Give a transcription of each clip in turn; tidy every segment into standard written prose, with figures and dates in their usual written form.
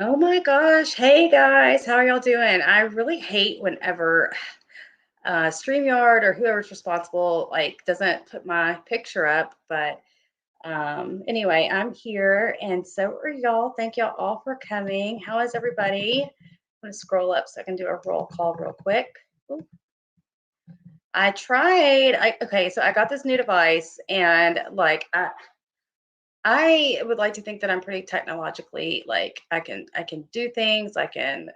Oh my gosh. Hey guys, how are y'all doing? I really hate whenever StreamYard or whoever's responsible doesn't put my picture up. But anyway, I'm here and so are y'all. Thank y'all all for coming. How is everybody? I'm gonna scroll up so I can do a roll call real quick. Ooh. I tried. Okay, so I got this new device and I would like to think that I'm pretty technologically I can do things, I can,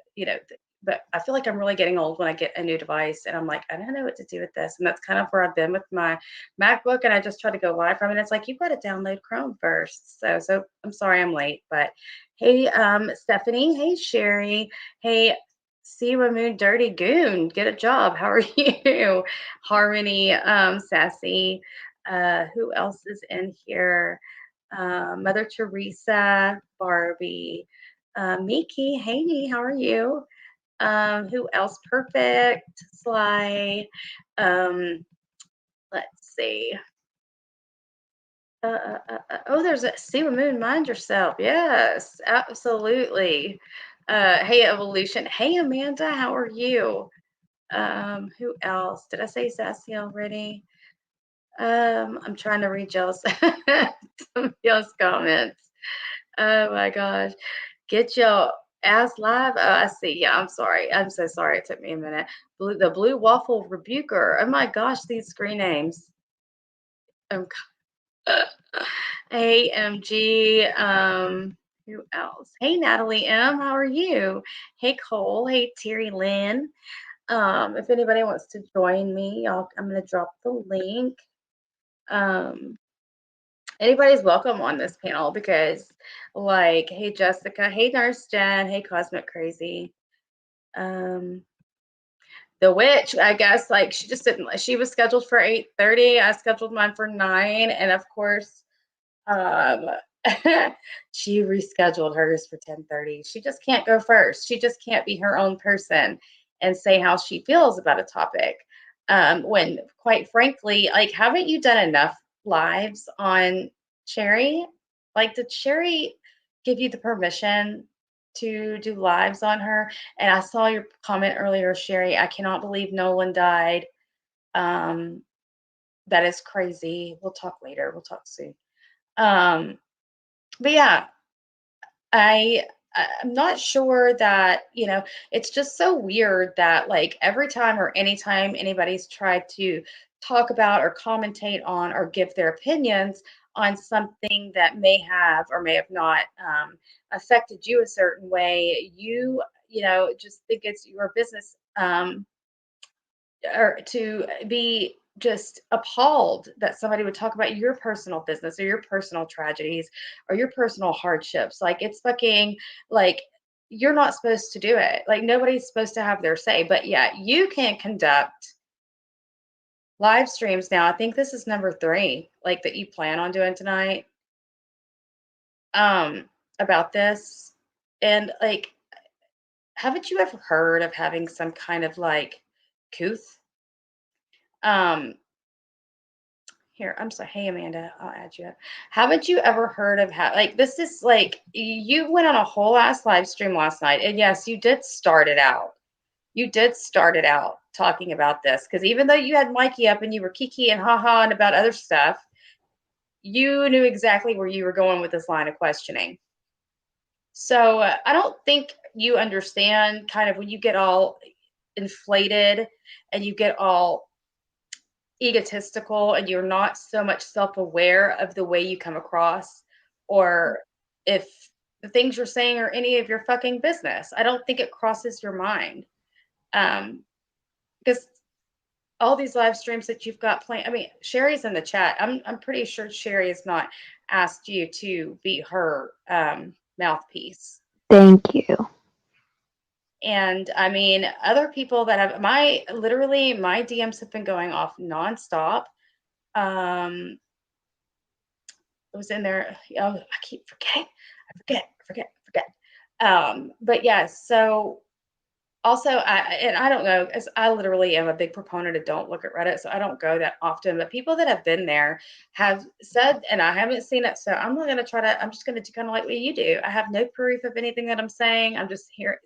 but I feel like I'm really getting old when I get a new device and I'm like, I don't know what to do with this. And that's kind of where I've been with my MacBook and I just try to go live from it. It's like you've got to download Chrome first. So I'm sorry I'm late, but hey, Stephanie, hey Sherry, hey Siwa Moon Dirty Goon, get a job. How are you? Harmony, Sassy. Who else is in here? Mother Teresa, Barbie, Miki, hey, how are you? Who else? Perfect, Sly. Um, let's see. Oh, there's a Sailor Moon. Mind yourself. Yes, absolutely. Hey, Evolution. Hey, Amanda, how are you? Who else? Did I say Sassy already? I'm trying to read y'all's some of y'all's comments. Oh my gosh. Get your ass live. Oh, I see. Yeah, I'm sorry. I'm so sorry. It took me a minute. The Blue Waffle Rebuker. Oh my gosh, these screen names. Um, AMG. Who else? Hey, Natalie M. How are you? Hey, Cole. Hey, Terry Lynn. If anybody wants to join me, I'm going to drop the link. Um, anybody's welcome on this panel because, hey, Jessica. Hey, Nurse Jen. Hey, Cosmic Crazy. Um, the witch, I guess, she just didn't. She was scheduled for 8:30. I scheduled mine for 9, and of course, um, she rescheduled hers for 10:30. She just can't go first. She just can't be her own person and say how she feels about a topic. When, quite frankly, haven't you done enough lives on Cherry? Did Cherry give you the permission to do lives on her? And I saw your comment earlier, Sherry. I cannot believe Nolan died. Um, that is crazy. We'll talk later. We'll talk soon. Um, but yeah, I I'm not sure that, it's just so weird that every time or anytime anybody's tried to talk about or commentate on or give their opinions on something that may have or may have not affected you a certain way, you just think it's your business, or to be just appalled that somebody would talk about your personal business or your personal tragedies or your personal hardships. It's fucking like you're not supposed to do it. Nobody's supposed to have their say, but yeah, you can conduct live streams now. I think this is number 3, that you plan on doing tonight, um, about this. And haven't you ever heard of having some kind of couth? Um, Here, I'm sorry. Hey, Amanda, I'll add you up. Haven't you ever heard of this is you went on a whole ass live stream last night, and yes, you did start it out. You did start it out talking about this because even though you had Mikey up and you were kiki and haha and about other stuff, you knew exactly where you were going with this line of questioning. So I don't think you understand kind of when you get all inflated and you get all egotistical and you're not so much self-aware of the way you come across or if the things you're saying are any of your fucking business. I don't think it crosses your mind. Because all these live streams that you've got playing, I mean, Sherry's in the chat. I'm pretty sure Sherry has not asked you to be her mouthpiece. Thank you. And I mean, other people that have literally my DMs have been going off nonstop. Um, it was in there. Oh, I keep forgetting. I forget. But yeah, so Also, I don't know, as I literally am a big proponent of don't look at Reddit, so I don't go that often. But people that have been there have said, and I haven't seen it, so I'm not gonna try to. I'm just gonna do kind of like what you do. I have no proof of anything that I'm saying. I'm just here.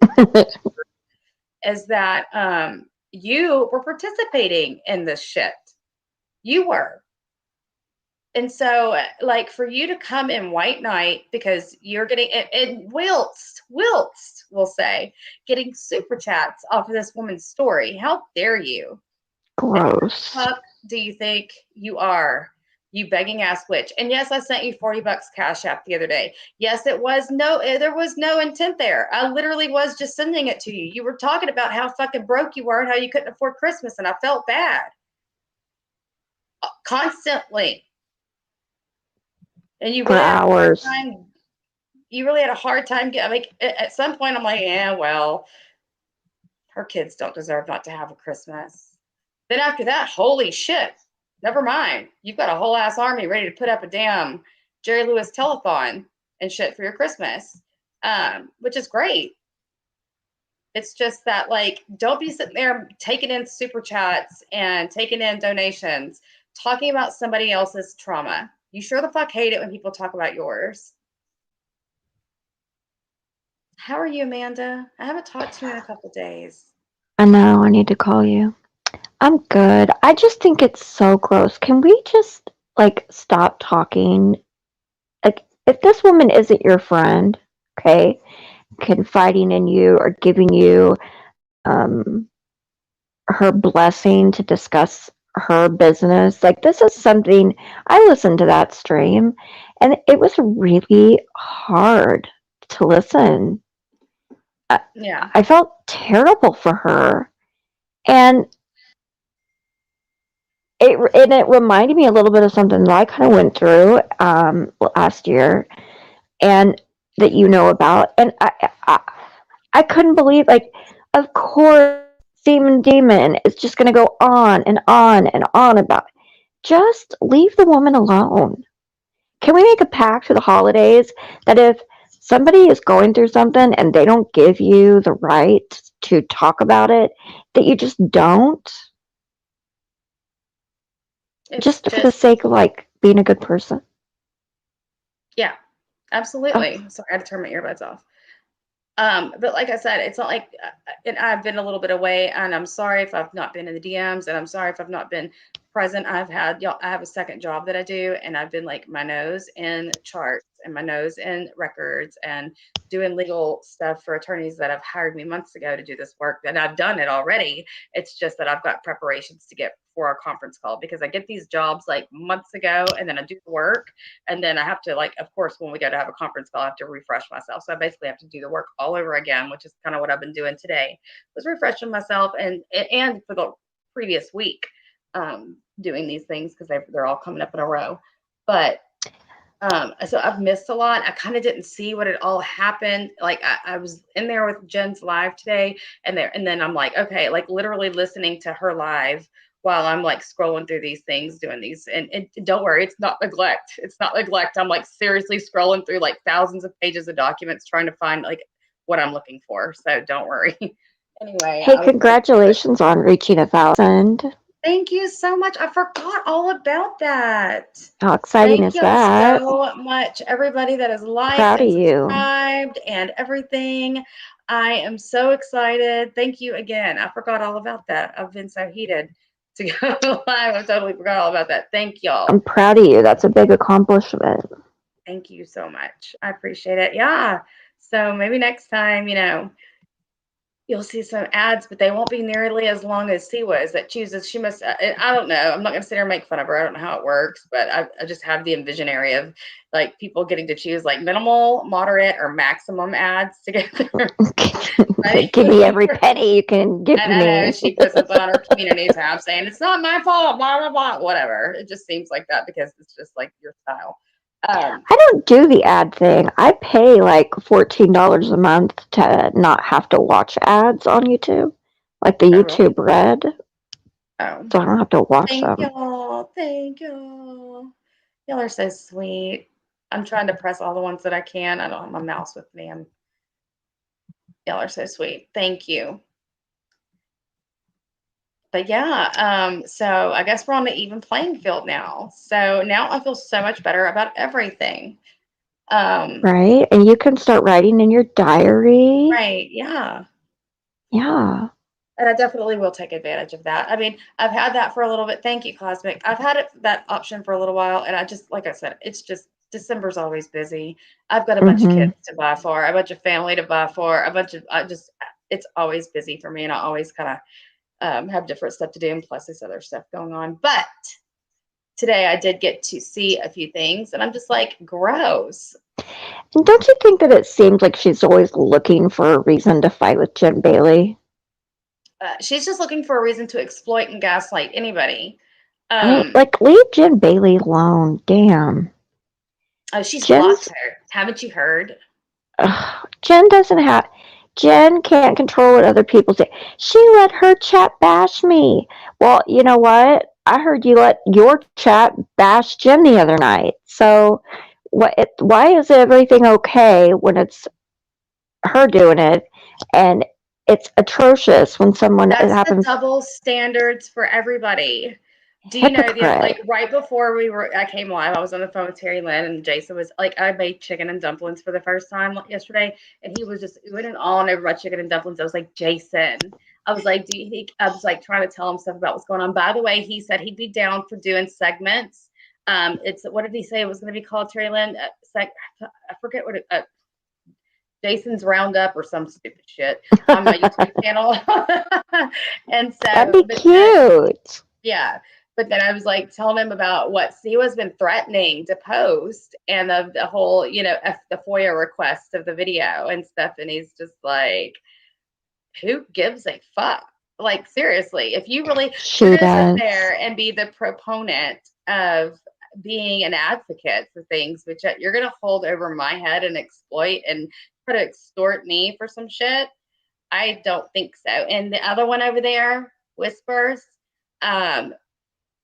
Is that you were participating in this shit? You were. And so, like, for you to come in white knight because you're getting and wilts, we'll say, getting super chats off of this woman's story. How dare you? And Gross. fuck do you think you are? You begging ass witch. And yes, I sent you $40 cash app the other day. Yes, there was no intent there. I literally was just sending it to you. You were talking about how fucking broke you were and how you couldn't afford Christmas, and I felt bad constantly. And you For really had a hard hours. time. You really had a hard time getting. Like at some point, I'm like, yeah, well, her kids don't deserve not to have a Christmas. Then after that, holy shit, never mind. You've got a whole ass army ready to put up a damn Jerry Lewis telethon and shit for your Christmas, which is great. It's just that, like, don't be sitting there taking in super chats and taking in donations, talking about somebody else's trauma. You sure the fuck hate it when people talk about yours. How are you, Amanda? I haven't talked to you in a couple days. I know, I need to call you. I'm good. I just think it's so gross. Can we just like stop talking? Like, if this woman isn't your friend, okay, confiding in you or giving you um her blessing to discuss her business, like this is something I listened to that stream and it was really hard to listen. I, Yeah. I felt terrible for her. And it reminded me a little bit of something that I kind of went through last year, and that you know about. And I couldn't believe, like, of course, Demon is just going to go on and on and on about it. Just leave the woman alone. Can we make a pact for the holidays that if somebody is going through something and they don't give you the right to talk about it, that you just don't? It's Just for the just, sake of like being a good person. yeah, Oh, absolutely. Sorry, I had to turn my earbuds off. But like I said, it's not like, and I've been a little bit away, and I'm sorry if I've not been in the DMs, and I'm sorry if I've not been present. I have a second job that I do, and I've been like my nose in charts and my nose in records and doing legal stuff for attorneys that have hired me months ago to do this work, and I've done it already. It's just that I've got preparations to get for our conference call because I get these jobs like months ago, and then I do the work, and then I have to, like, of course, when we go to have a conference call, I have to refresh myself. So I basically have to do the work all over again, which is kind of what I've been doing today. Was refreshing myself and for the previous week, doing these things because they're all coming up in a row. But so I've missed a lot. I kind of didn't see what had all happened. Like I was in there with Jen's live today, and then I'm like, okay, like literally listening to her live while I'm like scrolling through these things, doing these. And don't worry, it's not neglect. It's not neglect. I'm like seriously scrolling through like thousands of pages of documents trying to find like what I'm looking for. So don't worry. Anyway, hey, I was like, congratulations on reaching 1,000. thank you so much. I forgot all about that. How exciting Thank is you that? so much, everybody that has liked Proud of and you. subscribed and everything. I am so excited. Thank you again. I forgot all about that. I've been so heated to go live. I totally forgot all about that. Thank y'all. I'm proud of you. That's a big accomplishment. Thank you so much. I appreciate it. Yeah. So maybe next time, you'll see some ads, but they won't be nearly as long as Siwa's that chooses. She must, I don't know. I'm not going to sit here and make fun of her. I don't know how it works, but I just have the envisionary of like people getting to choose like minimal, moderate, or maximum ads together. Right? Give me every penny you can give And I know me. she puts something on her community tab saying, it's not my fault, blah, blah, blah, whatever. It just seems like that because it's just like your style. Um, I don't do the ad thing. I pay like $14 a month to not have to watch ads on YouTube, like the oh, really? YouTube Red, Oh, so I don't have to watch thank them. y'all. Thank y'all. Y'all are so sweet. I'm trying to press all the ones that I can. I don't have my mouse with me. Y'all are so sweet. Thank you. but yeah, so I guess we're on the even playing field now. So now I feel so much better about everything. Um, Right? And you can start writing in your diary. right, yeah. Yeah. And I definitely will take advantage of that. I mean, I've had that for a little bit. Thank you, Cosmic. I've had that option for a little while, and I just, like I said, it's just December's always busy. I've got a bunch of Mhm. kids to buy for, a bunch of family to buy for, a bunch of I just it's always busy for me, and I always kind of have different stuff to do, and plus this other stuff going on. But today I did get to see a few things, and I'm just like, gross. And don't you think that it seems like she's always looking for a reason to fight with Jen Bailey? She's just looking for a reason to exploit and gaslight anybody. I mean, Um, like, leave Jen Bailey alone. Damn. oh, she's blocked Jen's her. Haven't you heard? Jen doesn't have. Jen can't control what other people say. She let her chat bash me. Well, you know what? I heard you let your chat bash Jen the other night. So, why is everything okay when it's her doing it, and it's atrocious when someone it That's the happens? double standards for everybody. Do you know the Hypocrite. like right before I came live, I was on the phone with Terry Lynn and Jason was like, I made chicken and dumplings for the first time yesterday, and he was just oohing and on over my chicken and dumplings. I was like, Jason, I was like, do you think I was like trying to tell him stuff about what's going on. By the way, he said he'd be down for doing segments. It's what did he say it was going to be called, Terry Lynn? I forget what Jason's Roundup or some stupid shit on my YouTube channel. And That'd so, be but cute. yeah, but then I was like telling him about what Siwa's been threatening to post and the whole, the FOIA request of the video and stuff. And he's just like, who gives a fuck? Like, seriously, if you really, if you're She going to sit does. there and be the proponent of being an advocate for things, which you're going to hold over my head and exploit and try to extort me for some shit, I don't think so. And the other one over there, Whispers, um,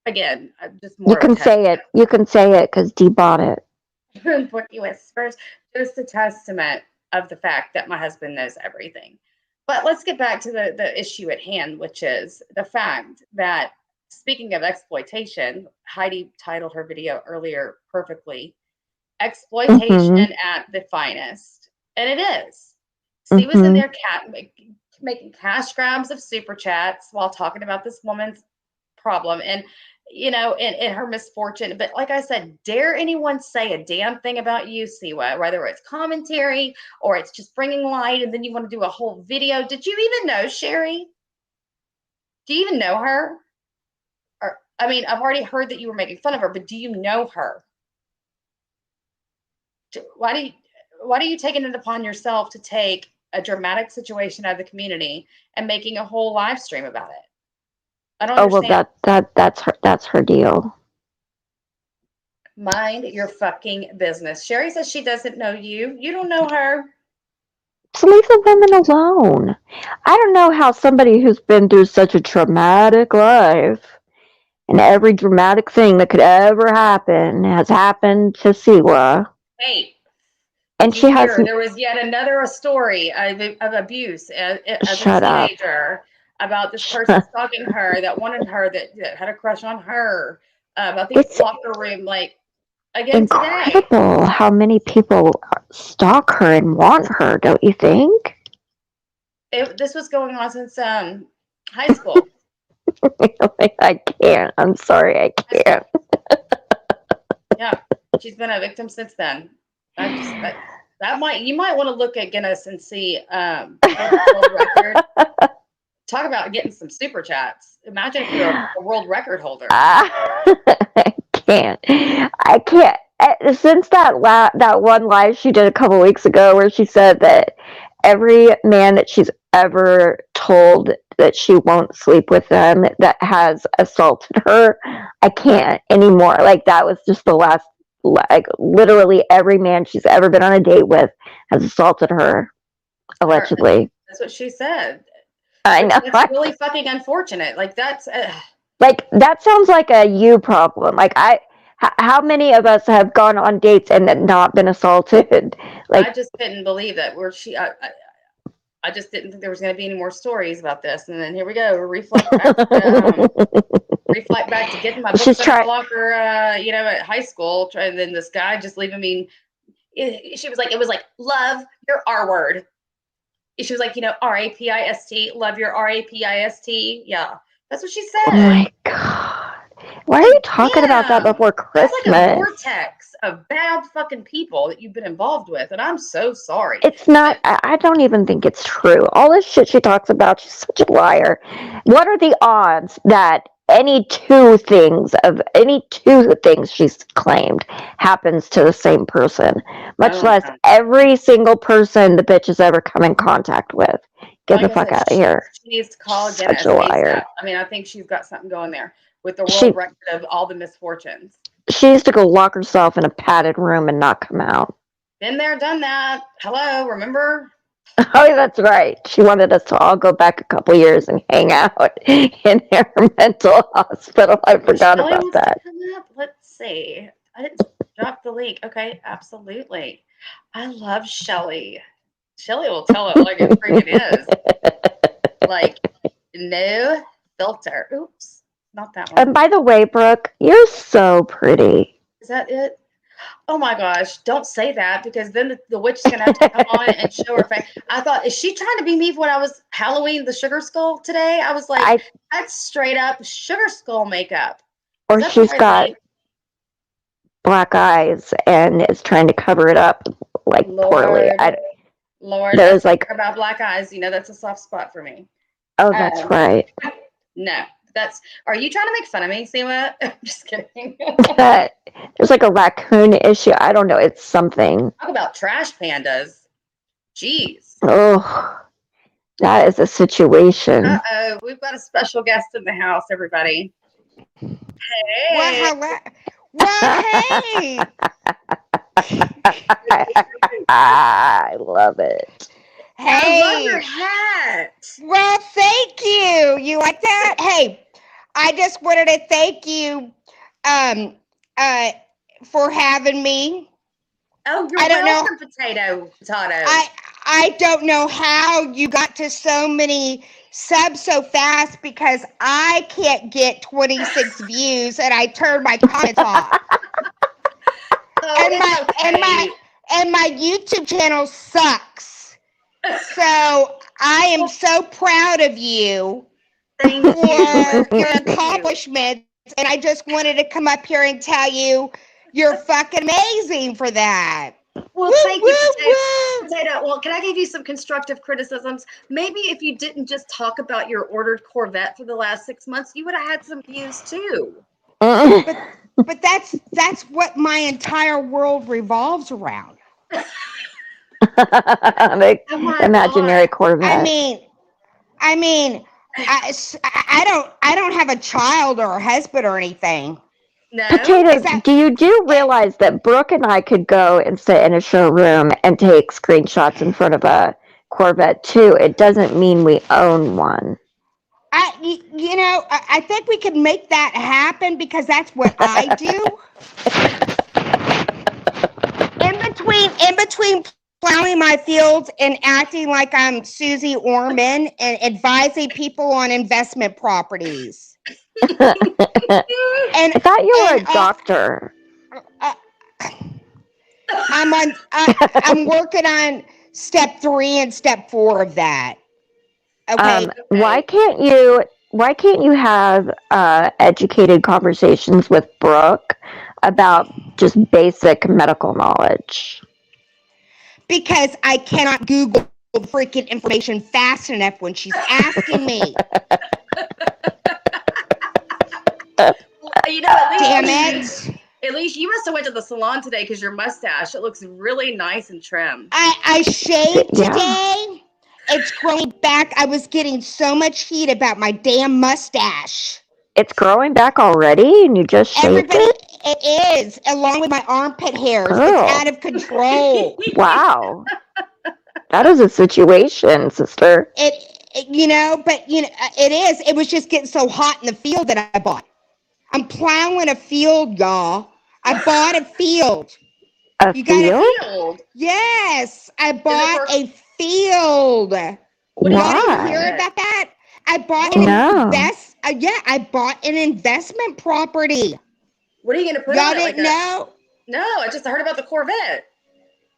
again, just You more of a can test. say it. You can say it because Dee bought it. Porky Whispers, just a testament of the fact that my husband knows everything. But let's get back to the issue at hand, which is the fact that, speaking of exploitation, Heidi titled her video earlier perfectly, Mhm. exploitation at the finest. And it is. She was in Mhm. there making cash grabs of super chats while talking about this woman's problem and and her misfortune. But like I said, dare anyone say a damn thing about you, Siwa, whether it's commentary or it's just bringing light, and then you want to do a whole video. Did you even know Sherry? Do you even know her? Or I mean, I've already heard that you were making fun of her, but do you know her? Why do you why are you taking it upon yourself to take a dramatic situation out of the community and making a whole live stream about it? I don't Oh well, understand. that's her deal. Mind your fucking business. Sherry says she doesn't know you. You don't know her. So leave the women alone. I don't know how somebody who's been through such a traumatic life and every dramatic thing that could ever happen has happened to Siwa, Hey, did and you she hear hasn't. there was yet another story of abuse as a Shut up. teenager about this person stalking her that wanted her that had a crush on her about these It's locker room like again today. incredible how many people stalk her and want her, don't you think? This was going on since high school. Like, I can't. I'm sorry, I High can't. school. Yeah, she's been a victim since then. I just that might you might want to look at Guinness and see go to the world record. Talk about getting some super chats. Imagine if you're a world record holder. I can't. I can't. Since that one live she did a couple weeks ago, where she said that every man that she's ever told that she won't sleep with them that has assaulted her, I can't anymore. Like, that was just the last. Like, literally every man she's ever been on a date with has assaulted her, Her, allegedly. that's what she said, I which know. that's really fucking unfortunate. Like that's Like, that sounds like a you problem. Like, how many of us have gone on dates and not been assaulted? I Like, just couldn't believe that. Where she, I just didn't think there was going to be any more stories about this. And then here we go. Reflect back to getting my She's books out of my trying. locker, at high school. And then this guy just leaving me. She was like, it was like, love your R word. She was like, RAPIST, love your RAPIST. Yeah, that's what she Oh said. my god! Why are Like, you talking about that damn, before that's like a Christmas? vortex of bad fucking people that you've been involved with, and I'm so sorry. It's not. I don't even think it's true. All this shit she talks about, she's such a liar. What are the odds that any two things she's claimed happens to the same person, much Oh, less no. every single person the bitch has ever come in contact with? Get the Like I fuck said, out of here. she needs to call She's again such a as ASAP. liar. I mean, I think she's got something going there with the She world record of all the misfortunes. she needs to go lock herself in a padded room and not come out. Been there, done that. Hello, remember? Oh, that's right. She wanted us to all go back a couple years and hang out in her mental hospital. I forgot Shelly about wants to that. come up. Let's see. I didn't drop the link. Okay, absolutely. I love Shelly. Shelly will tell it like it freaking is. Like, no filter. Oops, not that And one. by the way, Brooke, you're so pretty. Is that it? Oh my gosh, don't say that because then the witch is going to have to come on and show her face. I thought, is she trying to be me when I was Halloween the sugar skull today? I was like, I that's straight up sugar skull makeup. Is or that the she's right got link? black eyes and is trying to cover it up like poorly. Lord, Lord, There's that's like, about black eyes. That's a soft spot for me. oh, that's Um, right. no, that's. Are you trying to make fun of me, Seema? I'm just kidding. There's like a raccoon issue. I don't know. It's something. Talk about trash pandas. Jeez. Oh, that is a situation. Uh-oh, we've got a special guest in the house, everybody. Well, Hey. hello. Well, hey. I love it. I love your Hey. hat. Well, thank you. You like that? Hey, I just wanted to thank you um uh for having me. Oh, you're I don't know welcome, potato. I I don't know how you got to so many subs so fast because I can't get 26 views and I turned my comments off. Oh, And my it's and my okay. and my YouTube channel sucks. So I am Well, so proud of you thank you. for your Thank you. accomplishments. And I just wanted to come up here and tell you you're fucking amazing for that. Well, Woo, thank you, woo, woo. potato. Well, can I give you some constructive criticisms? Maybe if you didn't just talk about your ordered Corvette for the last 6 months, you would have had some views too. But but that's what my entire world revolves around. The Oh my imaginary god. I Corvette. mean, I mean, I don't have a child or a husband or anything. No? Is Potato, that do eh, realize that Brooke and I could go and sit in a showroom and take screenshots in front of a Corvette too? It doesn't mean we own one. I think we could make that happen because that's what I do. In between plowing my fields and acting like I'm Susie Orman and advising people on investment properties. I And thought you were and a doctor. uh, I'm working on step 3 and step 4 of that. Okay. Why Okay. can't you have educated conversations with Brooke about just basic medical knowledge? Because I cannot Google the freaking information fast enough when she's asking me. Well, at least Damn you it. at least you must have went to the salon today because your mustache, it looks really nice and trim. I shaved Yeah, today. It's growing back. I was getting so much heat about my damn mustache. it's growing back already, and you just shaved Everybody, it, it is, along with my armpit hairs. It's out girl. of control. Wow, that is a situation, sister. But it is. It was just getting so hot in the field that I bought. I'm plowing a field, y'all. I bought a field. A You gotta, field? Field. yes, I Is it bought for a field. What are you Y'all gonna do didn't with Why? hear it? about that? I bought an No. No. invest. Yeah, I bought an investment property. What are you gonna put on Y'all it? Like didn't a know? no? I just heard about the Corvette.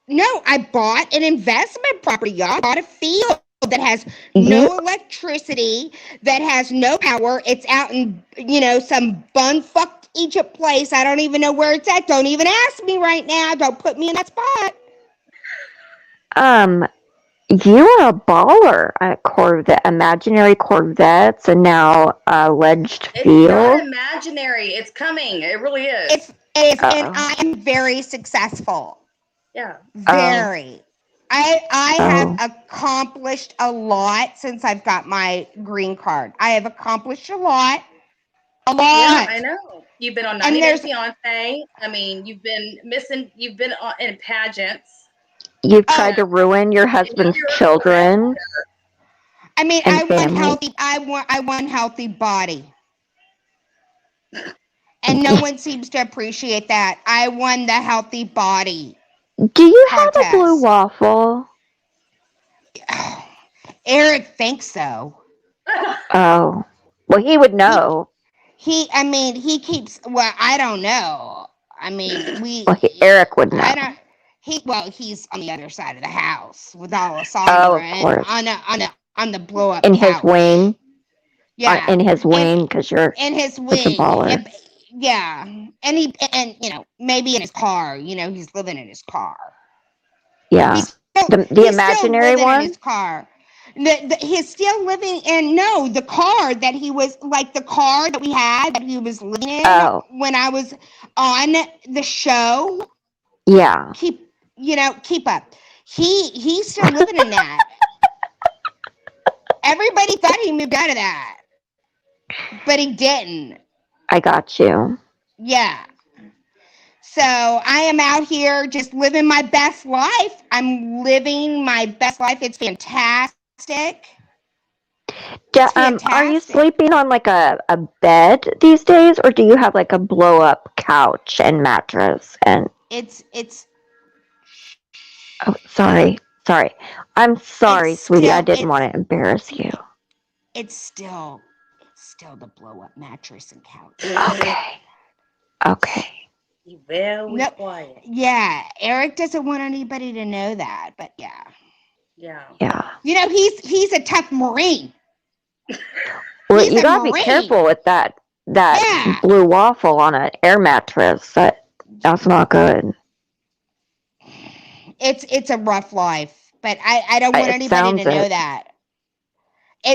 No, I bought an investment property. Y'all bought a field that has You no electricity, that has no power. It's out in some bumfuck Egypt place. I don't even know where it's at. Don't even ask me right now. Don't put me in that spot. um you are a baller at Corvette, imaginary Corvettes, and now alleged It's not field. imaginary. It's coming. It really It's is. is and Oh, I am very successful. Yeah. oh, Very. I have oh. accomplished a lot since I've got my green card. I have accomplished a lot. A Yeah, I lot. know. You've been on And 90 Day there's Fiance. I mean, you've been missing. You've been in pageants, You've oh tried to ruin your and now husband's you're a Corvette. children I mean and family. I want healthy body. And no one seems to appreciate that. I won the healthy body Do you have a blue contest. waffle? Eric thinks so. Oh, well, he would He know. I mean, he keeps, well, I don't know. I mean, Well, Eric would know. I don't, he's on the other side of the house with Oh, Alessandra of and course. on the blow up In his couch. wing, Yeah. in his And wing, because you're in his such a wing. baller. Yeah. And maybe in his car, he's living in his car. Yeah. The He's still imaginary living in one? his car. He's still living in no the car that he was like the car that we had that he was living in Oh, when I was on the show. yeah. Keep up. He's still living in that. Everybody thought he moved out of that, but he didn't. I got you. Yeah. So I am out here just living my best life. I'm living my best life. It's fantastic. It's Are you fantastic. sleeping on like a bed these days, or do you have like a blow up couch and mattress? And It's oh, sorry. I'm it's sorry, sweetie. I still didn't want to embarrass you. it's still the blow up mattress and couch. Okay, okay. Be very No, quiet. yeah, Eric doesn't want anybody to know that, but yeah, Yeah. Yeah. he's a tough Marine. Well, He's you a gotta be Marine. careful with that Yeah, blue waffle on an air mattress. That's not good. it's a rough life, but I don't want It anybody to sounds know it. that.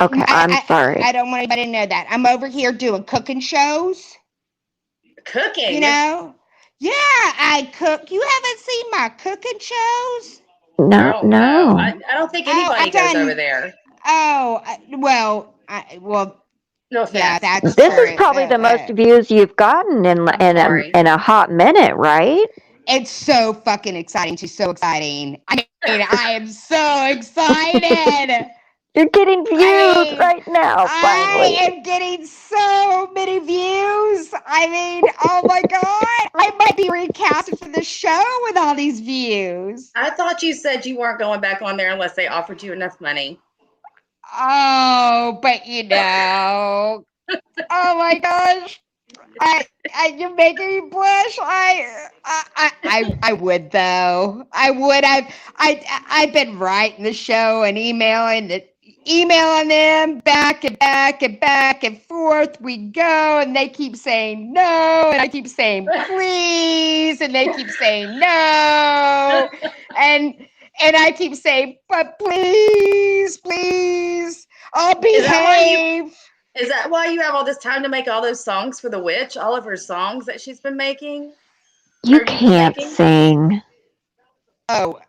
Okay, I'm I sorry. don't want anybody to know that. I'm over here doing cooking shows. You Cooking. know, yeah, I cook. You haven't seen my cooking shows? No, Oh no, no. I don't think Oh, anybody I've goes over done. there. Well, No yeah, offense. that's This is true. probably the most views you've gotten I'm sorry. in a hot minute, right? It's so fucking exciting. She's so exciting. I mean, I am so excited. You're getting I views mean, right now, I finally. am getting so many views. I mean, oh my God. I might be recasted for the show with all these views. I thought you said you weren't going back on there unless they offered you enough money. Oh, but oh my gosh. You're making me blush. I would though. I would. I've been writing the show and emailing them back and back and back and forth. We go, and they keep saying no, and I keep saying please, and they keep saying no, and I keep saying but please, please, I'll Is that why you behave. is that why you have all this time to make all those songs for the witch? All of her songs that she's been making? You Or you've been can't making? sing. Oh,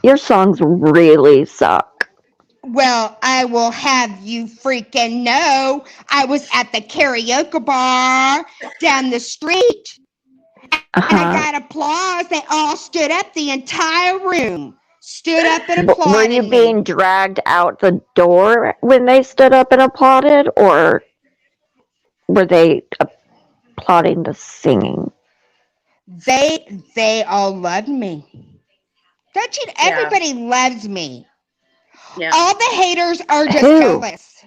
Your songs really suck. well, I will have you freaking know I was at the karaoke bar down the street Uh and I huh. got applause. They all stood up, the entire room stood up and Were you applauded being me. dragged out the door when they stood up and applauded, or were they applauding the singing? They all loved me. Don't you? Yeah. Everybody loves me. Yeah, All the haters are just Who? jealous.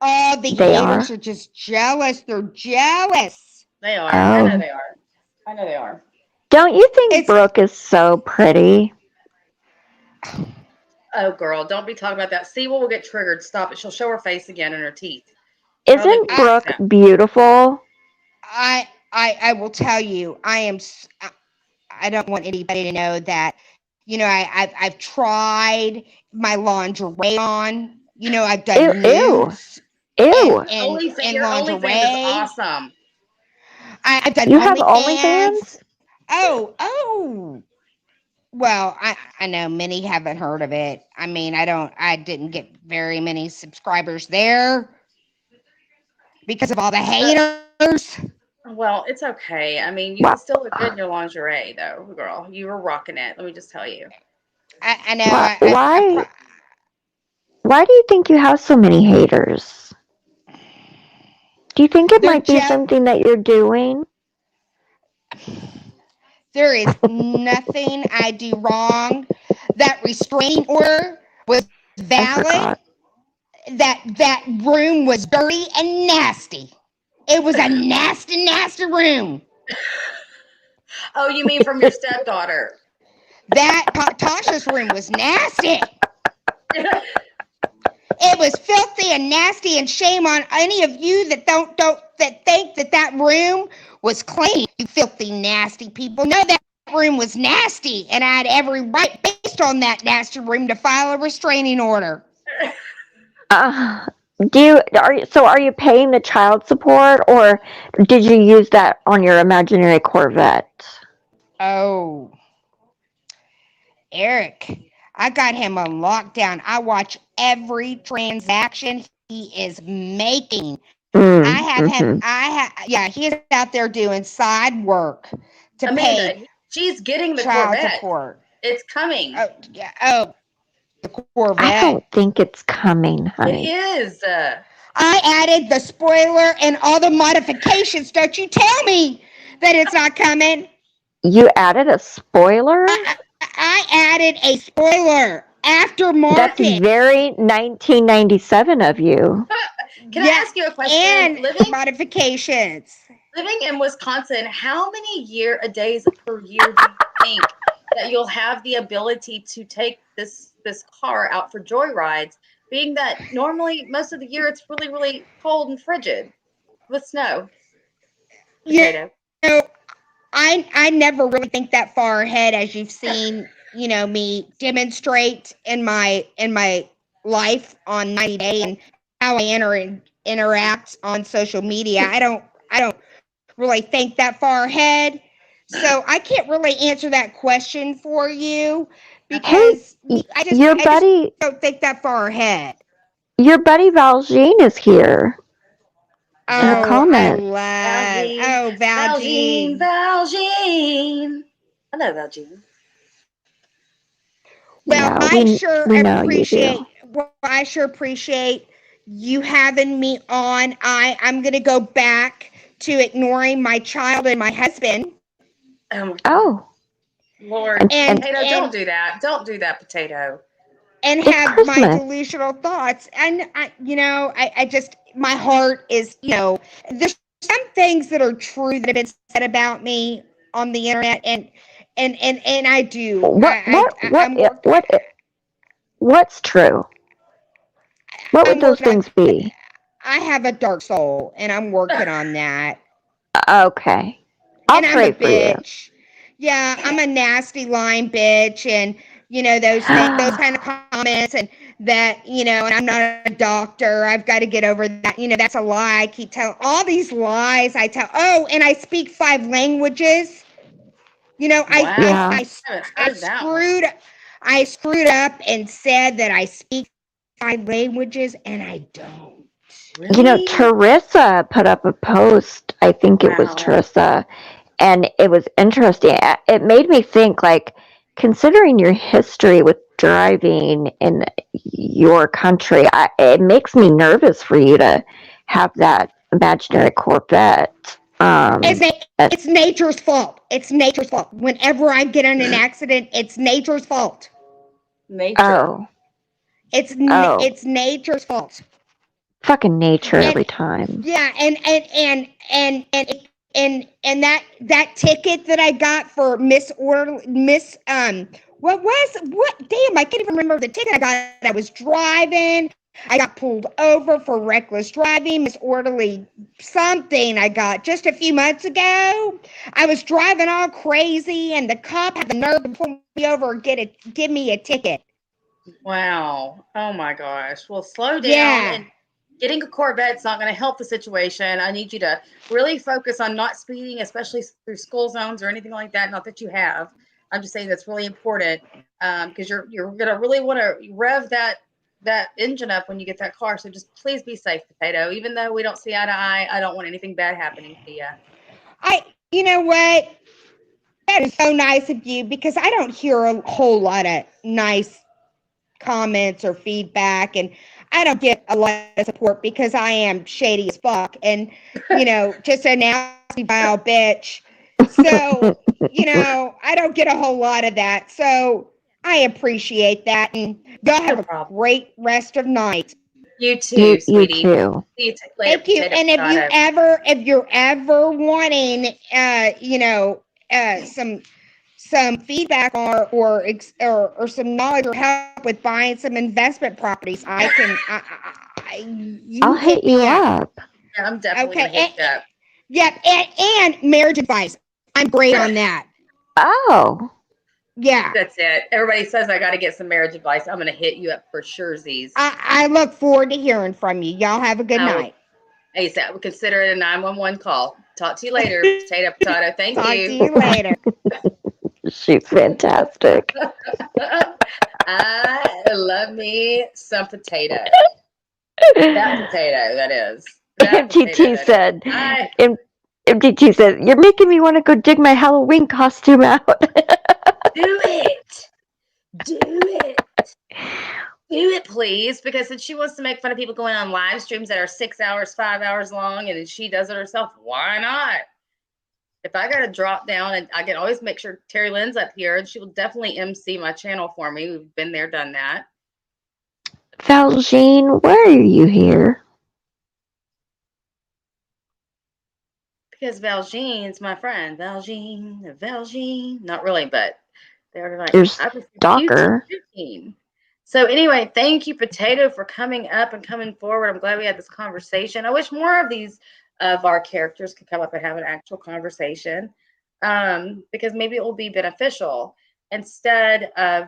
All the They haters are? are just jealous. They're jealous. they are. I know Oh. they are. I know they are. Don't you think It's Brooke is so pretty? Oh, girl, don't be talking about that. See, we'll get triggered. Stop it. She'll show her face again and her teeth. I don't think Isn't we can I do Brooke that. beautiful? I will tell you, I don't want anybody to know that. I've tried my lingerie on. I've Ew, done ew, nudes and ew. Your OnlyFans is lingerie. awesome. I've done You have OnlyFans. OnlyFans? Oh. Well, I know many haven't heard of it. I mean, I didn't get very many subscribers there because of all the Uh, haters. well, it's okay. I mean, you Why, still look good in your lingerie, though, girl. You were rocking it. Let me just tell you. I know why, I why, why do you think you have so many haters? Do you think it they're might be just something that you're doing? there is nothing I do wrong. That restraining order was I valid. forgot. That room was dirty and nasty. It was a nasty room. Oh, you mean from your stepdaughter? That Tasha's room was nasty. It was filthy and nasty, and shame on any of you that don't that think that room was clean. You filthy, nasty people. No, that room was nasty, and I had every right, based on that nasty room, to file a restraining order. Uh, are you paying the child support, or did you use that on your imaginary Corvette? Oh, Eric, I got him on lockdown. I watch every transaction he is making. I Mm, have him. mm-hmm. Yeah, he is out there doing side work to Amanda, pay she's getting the child Corvette. support. It's coming. Oh, yeah. Oh, the I Corvette. don't think it's coming, It honey. is. I added the spoiler and all the modifications. Don't you tell me that it's not coming. You added a spoiler? I added a spoiler That's aftermarket. very 1997 of you. Can I Yeah, ask you a question? and modifications. Living in Wisconsin, how many days per year do you think that you'll have the ability to take this car out for joyrides? Being that normally most of the year it's really cold and frigid with snow. You Potato. know, I never really think that far ahead, as you've seen, me demonstrate in my life on 90 Day and how I interact on social media. I don't really think that far ahead. So I can't really answer that question for you Okay. Hey, because y- I just your I just buddy, don't think that far ahead. your buddy Valjean is here in the Oh, I comments. love Valjean, oh Valjean, Valjean. Valjean. I know Valjean. Well, Yeah, I sure we know you do. appreciate I sure appreciate you having me on. I'm gonna go back to ignoring my child and my husband Oh my God. Oh, Lord, and and potato, don't and do that. Don't do that, potato. and it's have my Christmas. delusional thoughts. And I just my heart is there's some things that are true that have been said about me on the internet, and I do. What what what I'm i- what i- what's true? What would I'm those working on things be? I have a dark soul, and I'm working on that. Okay, I'll And I'm a pray for you. bitch. Yeah, I'm a nasty lying bitch, and those kind of comments, and that and I'm not a doctor. I've got to get over that. That's a lie. I keep telling all these lies. I tell. Oh, and I speak 5 languages. Wow. Yeah, I haven't I heard that one. screwed up and said that I speak 5 languages, and I don't. Really? Teresa put up a post. I think it was Wow. Teresa, and it was interesting. It made me think, like, considering your history with driving in your country, it makes me nervous for you to have that imaginary Corvette. It's na- Uh, it's nature's fault. It's nature's fault. Whenever I get in an accident, it's nature's fault. Nature. oh, Oh, it's nature's fault. fucking nature And every time. yeah, and that ticket that I got for what damn, I can't even remember the ticket I got. I was driving. I got pulled over for reckless driving, misorderly something I got just a few months ago. I was driving all crazy and the cop had the nerve to pull me over and give me a ticket. Wow. Oh my gosh. Well, slow down, Yeah. and getting a Corvette's not going to help the situation. I need you to really focus on not speeding, especially through school zones or anything like that. Not that you have. I'm just saying that's really important, because you're going to really want to rev that engine up when you get that car. So just please be safe, Potato. Even though we don't see eye to eye, I don't want anything bad happening to you. You know what? That is so nice of you because I don't hear a whole lot of nice comments or feedback, and I don't get a lot of support because I am shady as fuck and, just a nasty vile bitch. So, I don't get a whole lot of that. So I appreciate that, and y'all No have a problem. great rest of night. You too, You sweetie. too. See you later, Thank you. Potato And Potato. if you're ever wanting, some feedback or some knowledge or help with buying some investment properties, I'll you hit hit you me up. up. I'm definitely Okay. going to hit you up. Yep. And marriage advice. I'm great on that. Oh, Yeah. That's it. Everybody says I got to get some marriage advice. I'm going to hit you up for surezies. I look forward to hearing from you. Y'all have a good I will night. ASAP. Would consider it a 911 call. Talk to you later, potato, potato. Thank Talk to you. you later. she's fantastic. I love me some potato. That potato, that is. That potato, MTT that is. said, I M- MTT said, you're making me want to go dig my Halloween costume out. do it. Do it. Do it, please. Because if she wants to make fun of people going on live streams that are 6 hours, 5 hours long, and she does it herself, why not? If I got to drop down, and I can always make sure Terry Lynn's up here, and she will definitely MC my channel for me. We've been there, done that. Valjean, why are you here? Because Valjean's my friend. Valjean. Not really, but they're like, Your I was stalker. Q15. So anyway, thank you, Potato, for coming up and coming forward. I'm glad we had this conversation. I wish more of these of our characters could come up and have an actual conversation, because maybe it will be beneficial instead of,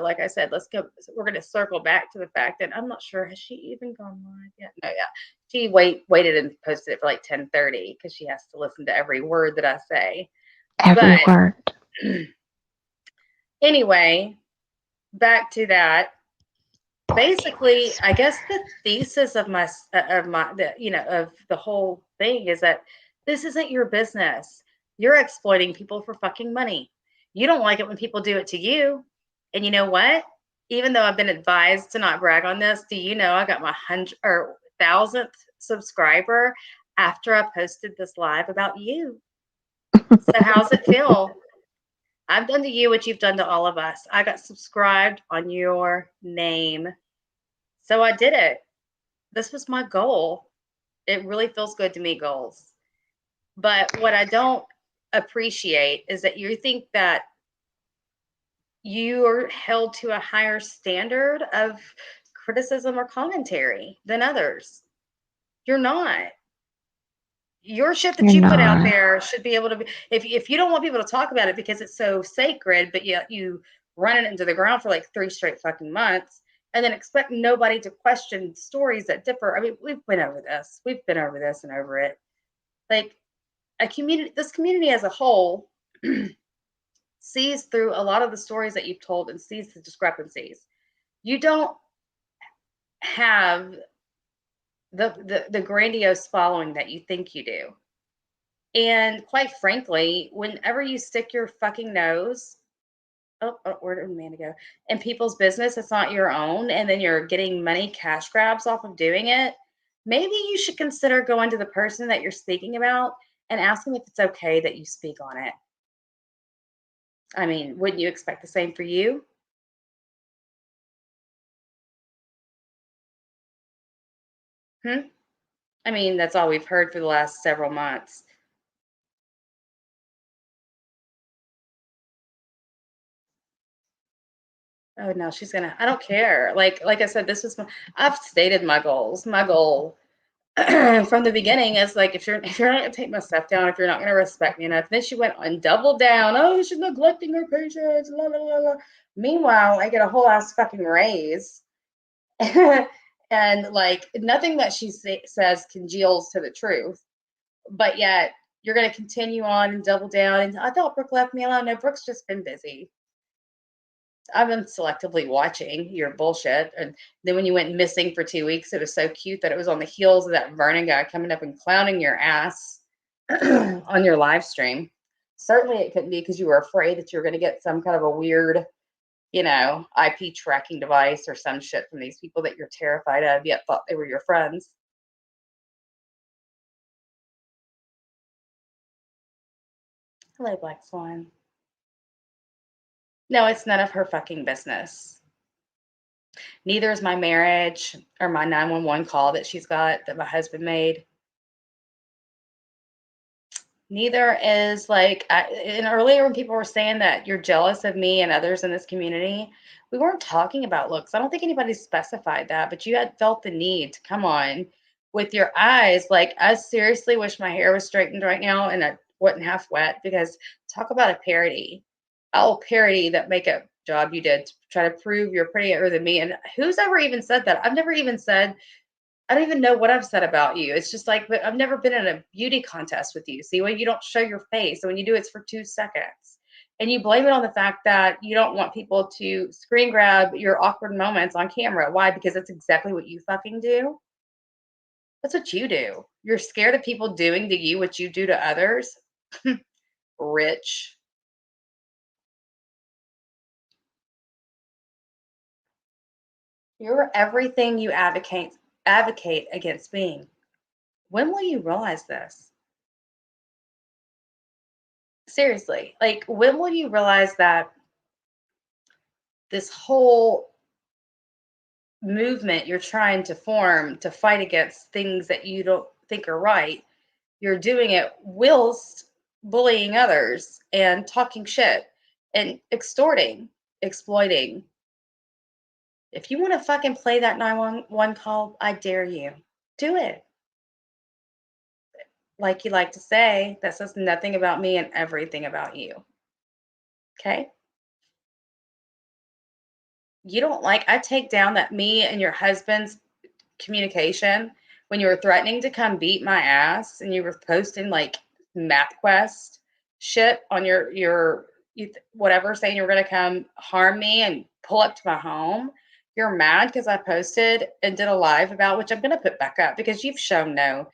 like I said, let's go. We're going to circle back to the fact that I'm not sure, has she even gone live yet? No, yeah, she waited and posted it for like 10:30 because she has to listen to every word that I say. Every But word. anyway, back to that. Porky Basically, I Whisperer. guess the thesis of of the whole thing is that this isn't your business. You're exploiting people for fucking money. You don't like it when people do it to you. And you know what? Even though I've been advised to not brag on this, do you know I got my 1,000th subscriber after I posted this live about you? So how's it feel? I've done to you what you've done to all of us. I got subscribed on your name. So I did it. This was my goal. It really feels good to meet goals. But what I don't appreciate is that you think that you are held to a higher standard of criticism or commentary than others. You're not. Your shit that You're you put out not. there should be able to be, if you don't want people to talk about it because it's so sacred, but yet you run it into the ground for like 3 straight fucking months and then expect nobody to question stories that differ. I mean, we've been over this. We've been over this and over it. Like this community as a whole sees through a lot of the stories that you've told and sees the discrepancies. You don't have the grandiose following that you think you do. And quite frankly, whenever you stick your fucking nose, where did Amanda go? In people's business, it's not your own, and then you're getting money cash grabs off of doing it, maybe you should consider going to the person that you're speaking about and asking if it's okay that you speak on it. I mean, wouldn't you expect the same for you? Hmm? I mean, that's all we've heard for the last several months. Oh no, she's gonna. I don't care. Like I said, I've stated my goals. My goal from the beginning is like if you're not gonna take my stuff down, if you're not gonna respect me enough, then she went and doubled down. Oh, she's neglecting her patients. La la la la. Meanwhile, I get a whole ass fucking raise, and like nothing that she says congeals to the truth. But yet you're gonna continue on and double down. And I thought Brooke left me alone. No, Brooke's just been busy. I've been selectively watching your bullshit. And then when you went missing for 2 weeks, it was so cute that it was on the heels of that Vernon guy coming up and clowning your ass on your live stream. Certainly it couldn't be because you were afraid that you were going to get some kind of a weird, IP tracking device or some shit from these people that you're terrified of, yet thought they were your friends. Hello, Black Swan. No, it's none of her fucking business. Neither is my marriage or my 911 call that she's got that my husband made. Neither is and earlier when people were saying that you're jealous of me and others in this community, we weren't talking about looks. I don't think anybody specified that, but you had felt the need to come on with your eyes. Like, I seriously wish my hair was straightened right now and it wasn't half wet, because talk about a parody. I'll parody that makeup job you did to try to prove you're prettier than me. And who's ever even said that? I've never even said, I don't even know what I've said about you. It's just like, but I've never been in a beauty contest with you. See, when you don't show your face, and when you do, it's for 2 seconds. And you blame it on the fact that you don't want people to screen grab your awkward moments on camera. Why? Because that's exactly what you fucking do. That's what you do. You're scared of people doing to you what you do to others. Rich. You're everything you advocate against being. When will you realize this? Seriously, like, when will you realize that this whole movement you're trying to form to fight against things that you don't think are right, you're doing it whilst bullying others and talking shit and extorting, exploiting? If you want to fucking play that 911 call, I dare you. Do it. Like you like to say, that says nothing about me and everything about you. Okay? You don't like, I take down that me and your husband's communication when you were threatening to come beat my ass and you were posting like MapQuest shit on whatever, saying you were going to come harm me and pull up to my home. You're mad because I posted and did a live about, which I'm going to put back up, because you've shown no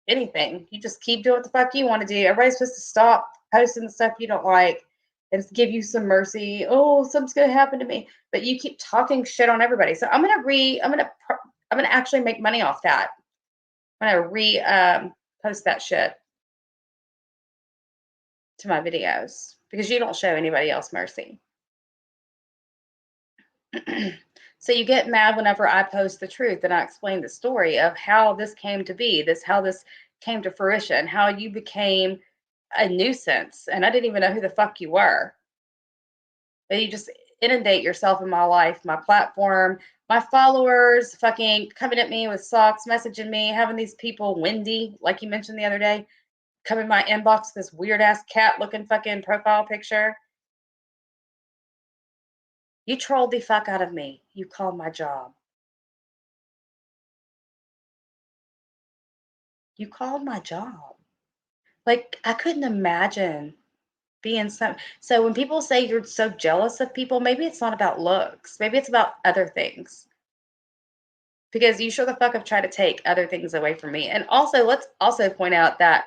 anything. You just keep doing what the fuck you want to do. Everybody's supposed to stop posting the stuff you don't like and give you some mercy. Oh, something's gonna happen to me, but you keep talking shit on everybody. So I'm gonna actually make money off that. I'm gonna post that shit to my videos, because you don't show anybody else mercy. So you get mad whenever I post the truth and I explain the story of how this came to be, how this came to fruition, how you became a nuisance, and I didn't even know who the fuck you were. But you just inundate yourself in my life, my platform, my followers, fucking coming at me with socks, messaging me, having these people, Wendy, like you mentioned the other day, come in my inbox, this weird ass cat looking fucking profile picture. You trolled the fuck out of me. You called my job. You called my job. Like, I couldn't imagine being so when people say you're so jealous of people, maybe it's not about looks. Maybe it's about other things. Because you sure the fuck have tried to take other things away from me. And also, let's also point out that,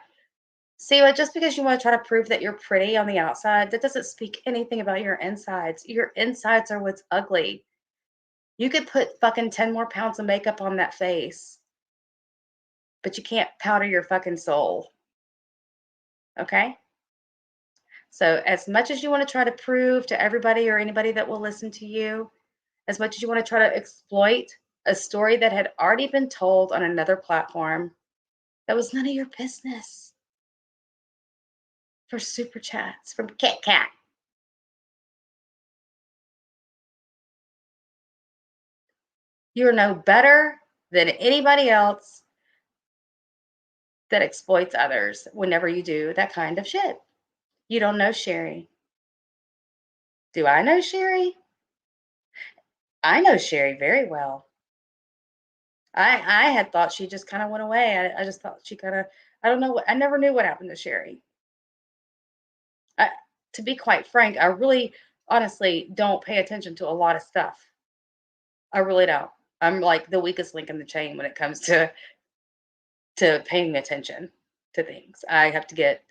see, like, just because you want to try to prove that you're pretty on the outside, that doesn't speak anything about your insides. Your insides are what's ugly. You could put fucking 10 more pounds of makeup on that face, but you can't powder your fucking soul. Okay? So, as much as you want to try to prove to everybody or anybody that will listen to you, as much as you want to try to exploit a story that had already been told on another platform that was none of your business for super chats from Kit Kat. You're no better than anybody else that exploits others whenever you do that kind of shit. You don't know Sherry. Do I know Sherry? I know Sherry very well. I had thought she just kind of went away. I just thought she kind of, I don't know what, I never knew what happened to Sherry. I, to be quite frank, I really honestly don't pay attention to a lot of stuff. I really don't. I'm like the weakest link in the chain when it comes to paying attention to things. I have to get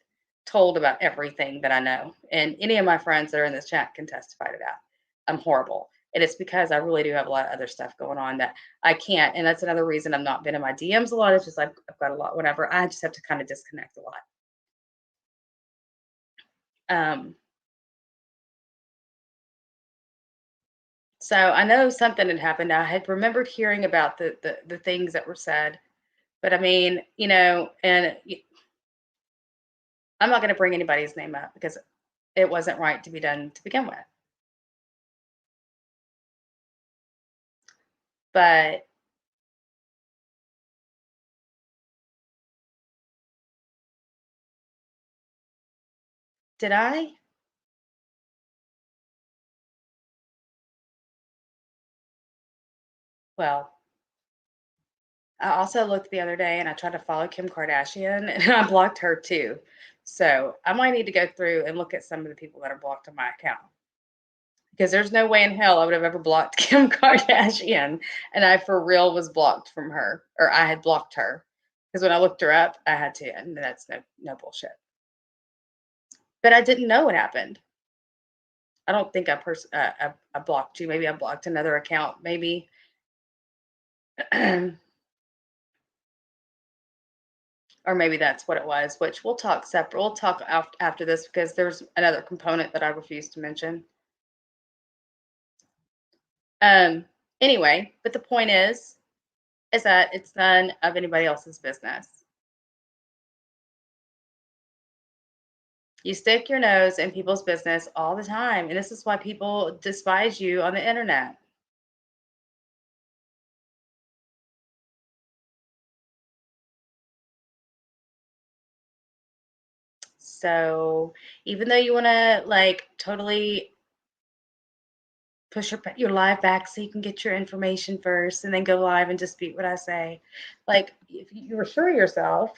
told about everything that I know. And any of my friends that are in this chat can testify to that. I'm horrible. And it's because I really do have a lot of other stuff going on that I can't. And that's another reason I've not been in my DMs a lot. It's just I've got a lot, whatever. I just have to kind of disconnect a lot. Um, so I know something had happened. I had remembered hearing about the things that were said. But I mean, and I'm not going to bring anybody's name up because it wasn't right to be done to begin with. But did I? Well, I also looked the other day and I tried to follow Kim Kardashian and I blocked her too. So I might need to go through and look at some of the people that are blocked on my account because there's no way in hell I would have ever blocked Kim Kardashian. And I for real was blocked from her, or I had blocked her because when I looked her up, I had to, and that's no bullshit. But I didn't know what happened. I don't think I blocked you. Maybe I blocked another account. Maybe. Or maybe that's what it was, which we'll talk separate. We'll talk after this because there's another component that I refuse to mention. Um, anyway, but the point is that it's none of anybody else's business. You stick your nose in people's business all the time, and this is why people despise you on the internet. So even though you want to like totally push your live back so you can get your information first and then go live and dispute what I say. Like, if you were sure of yourself,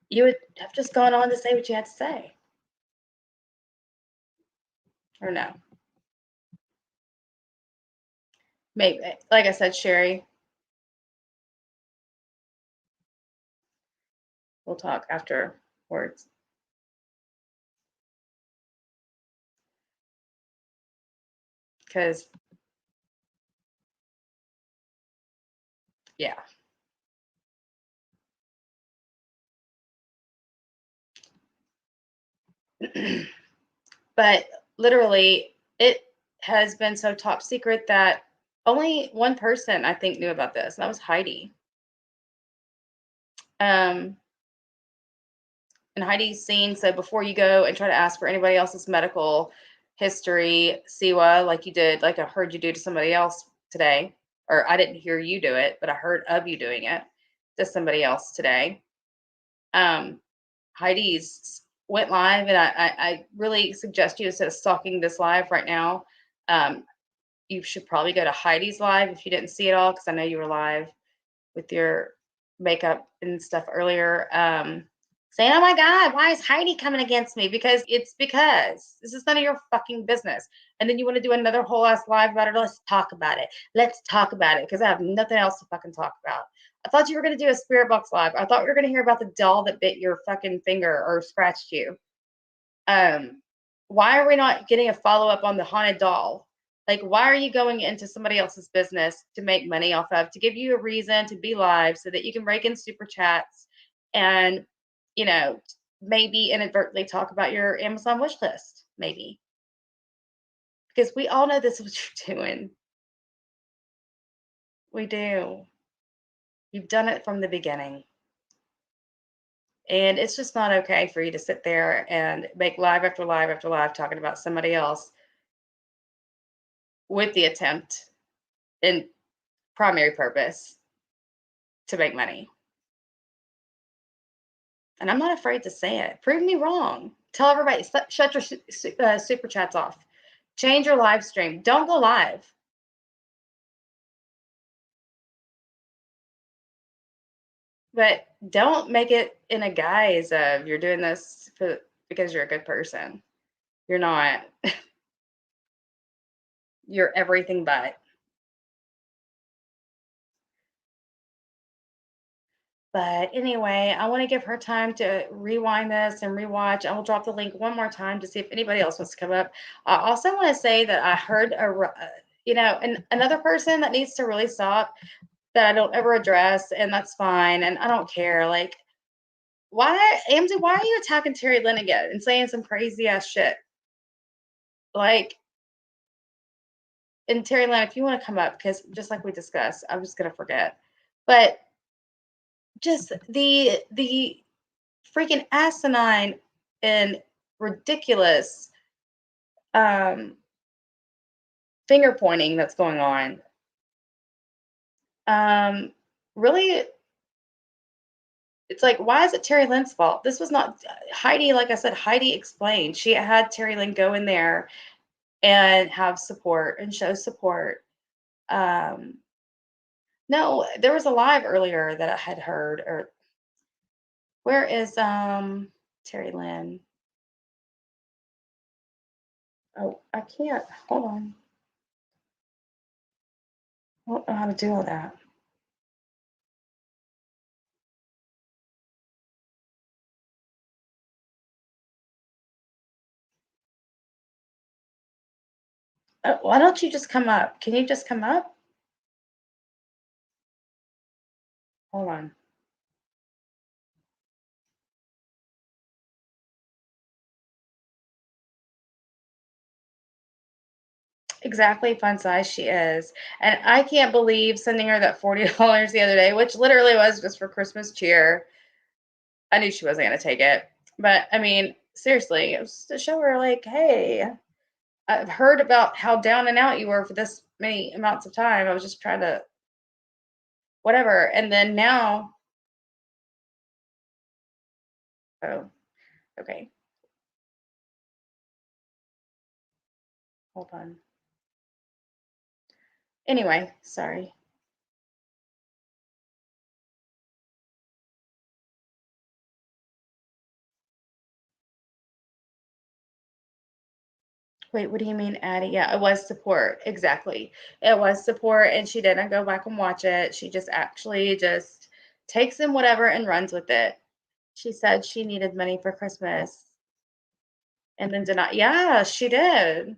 you would have just gone on to say what you had to say. Or no. Maybe. Like I said, Sherry, we'll talk afterwards. Because, yeah. But literally, it has been so top secret that only one person I think knew about this, and that was Heidi. Um, and Heidi's seen, so before you go and try to ask for anybody else's medical history, Siwa, like you did, like I heard you do to somebody else today, or I didn't hear you do it, but I heard of you doing it to somebody else today. Heidi's went live, and I really suggest you, instead of stalking this live right now, you should probably go to Heidi's live if you didn't see it all, because I know you were live with your makeup and stuff earlier. Saying, "Oh my God, why is Heidi coming against me?" Because this is none of your fucking business. And then you want to do another whole ass live about it. Let's talk about it. Let's talk about it because I have nothing else to fucking talk about. I thought you were going to do a spirit box live. I thought we were going to hear about the doll that bit your fucking finger or scratched you. Why are we not getting a follow up on the haunted doll? Like, why are you going into somebody else's business to make money off of, to give you a reason to be live so that you can rake in super chats and, maybe inadvertently talk about your Amazon wish list, maybe. Because we all know this is what you're doing. We do. You've done it from the beginning. And it's just not okay for you to sit there and make live after live after live talking about somebody else with the attempt and primary purpose to make money. And I'm not afraid to say it. Prove me wrong. Tell everybody, shut your super chats off. Change your live stream. Don't go live. But don't make it in a guise of you're doing this because you're a good person. You're not. You're everything but. But anyway, I want to give her time to rewind this and rewatch. I will drop the link one more time to see if anybody else wants to come up. I also want to say that I heard another person that needs to really stop that I don't ever address, and that's fine, and I don't care. Like, why, Amzy? Why are you attacking Terry Lynn again and saying some crazy ass shit? Like, and Terry Lynn, if you want to come up, because just like we discussed, I'm just gonna forget. But just the freaking asinine and ridiculous finger pointing that's going on. Really, it's like, why is it Terry Lynn's fault? This was not Heidi. Like I said, Heidi explained. She had Terry Lynn go in there and have support and show support. No, there was a live earlier that I had heard. Or where is Terry Lynn? Oh, I can't. Hold on. I don't know how to do all that. Why don't you just come up? Can you just come up? Hold on. Exactly, fun size she is. And I can't believe sending her that $40 the other day, which literally was just for Christmas cheer. I knew she wasn't going to take it. But I mean, seriously, it was to show her, like, hey, I've heard about how down and out you were for this many amounts of time. I was just trying to, whatever. And then now, oh, okay. Hold on. Anyway, sorry. Wait, what do you mean, Addie? Yeah, it was support. Exactly. It was support, and she didn't go back and watch it. She just actually just takes in whatever and runs with it. She said she needed money for Christmas and then did not. Yeah, she did.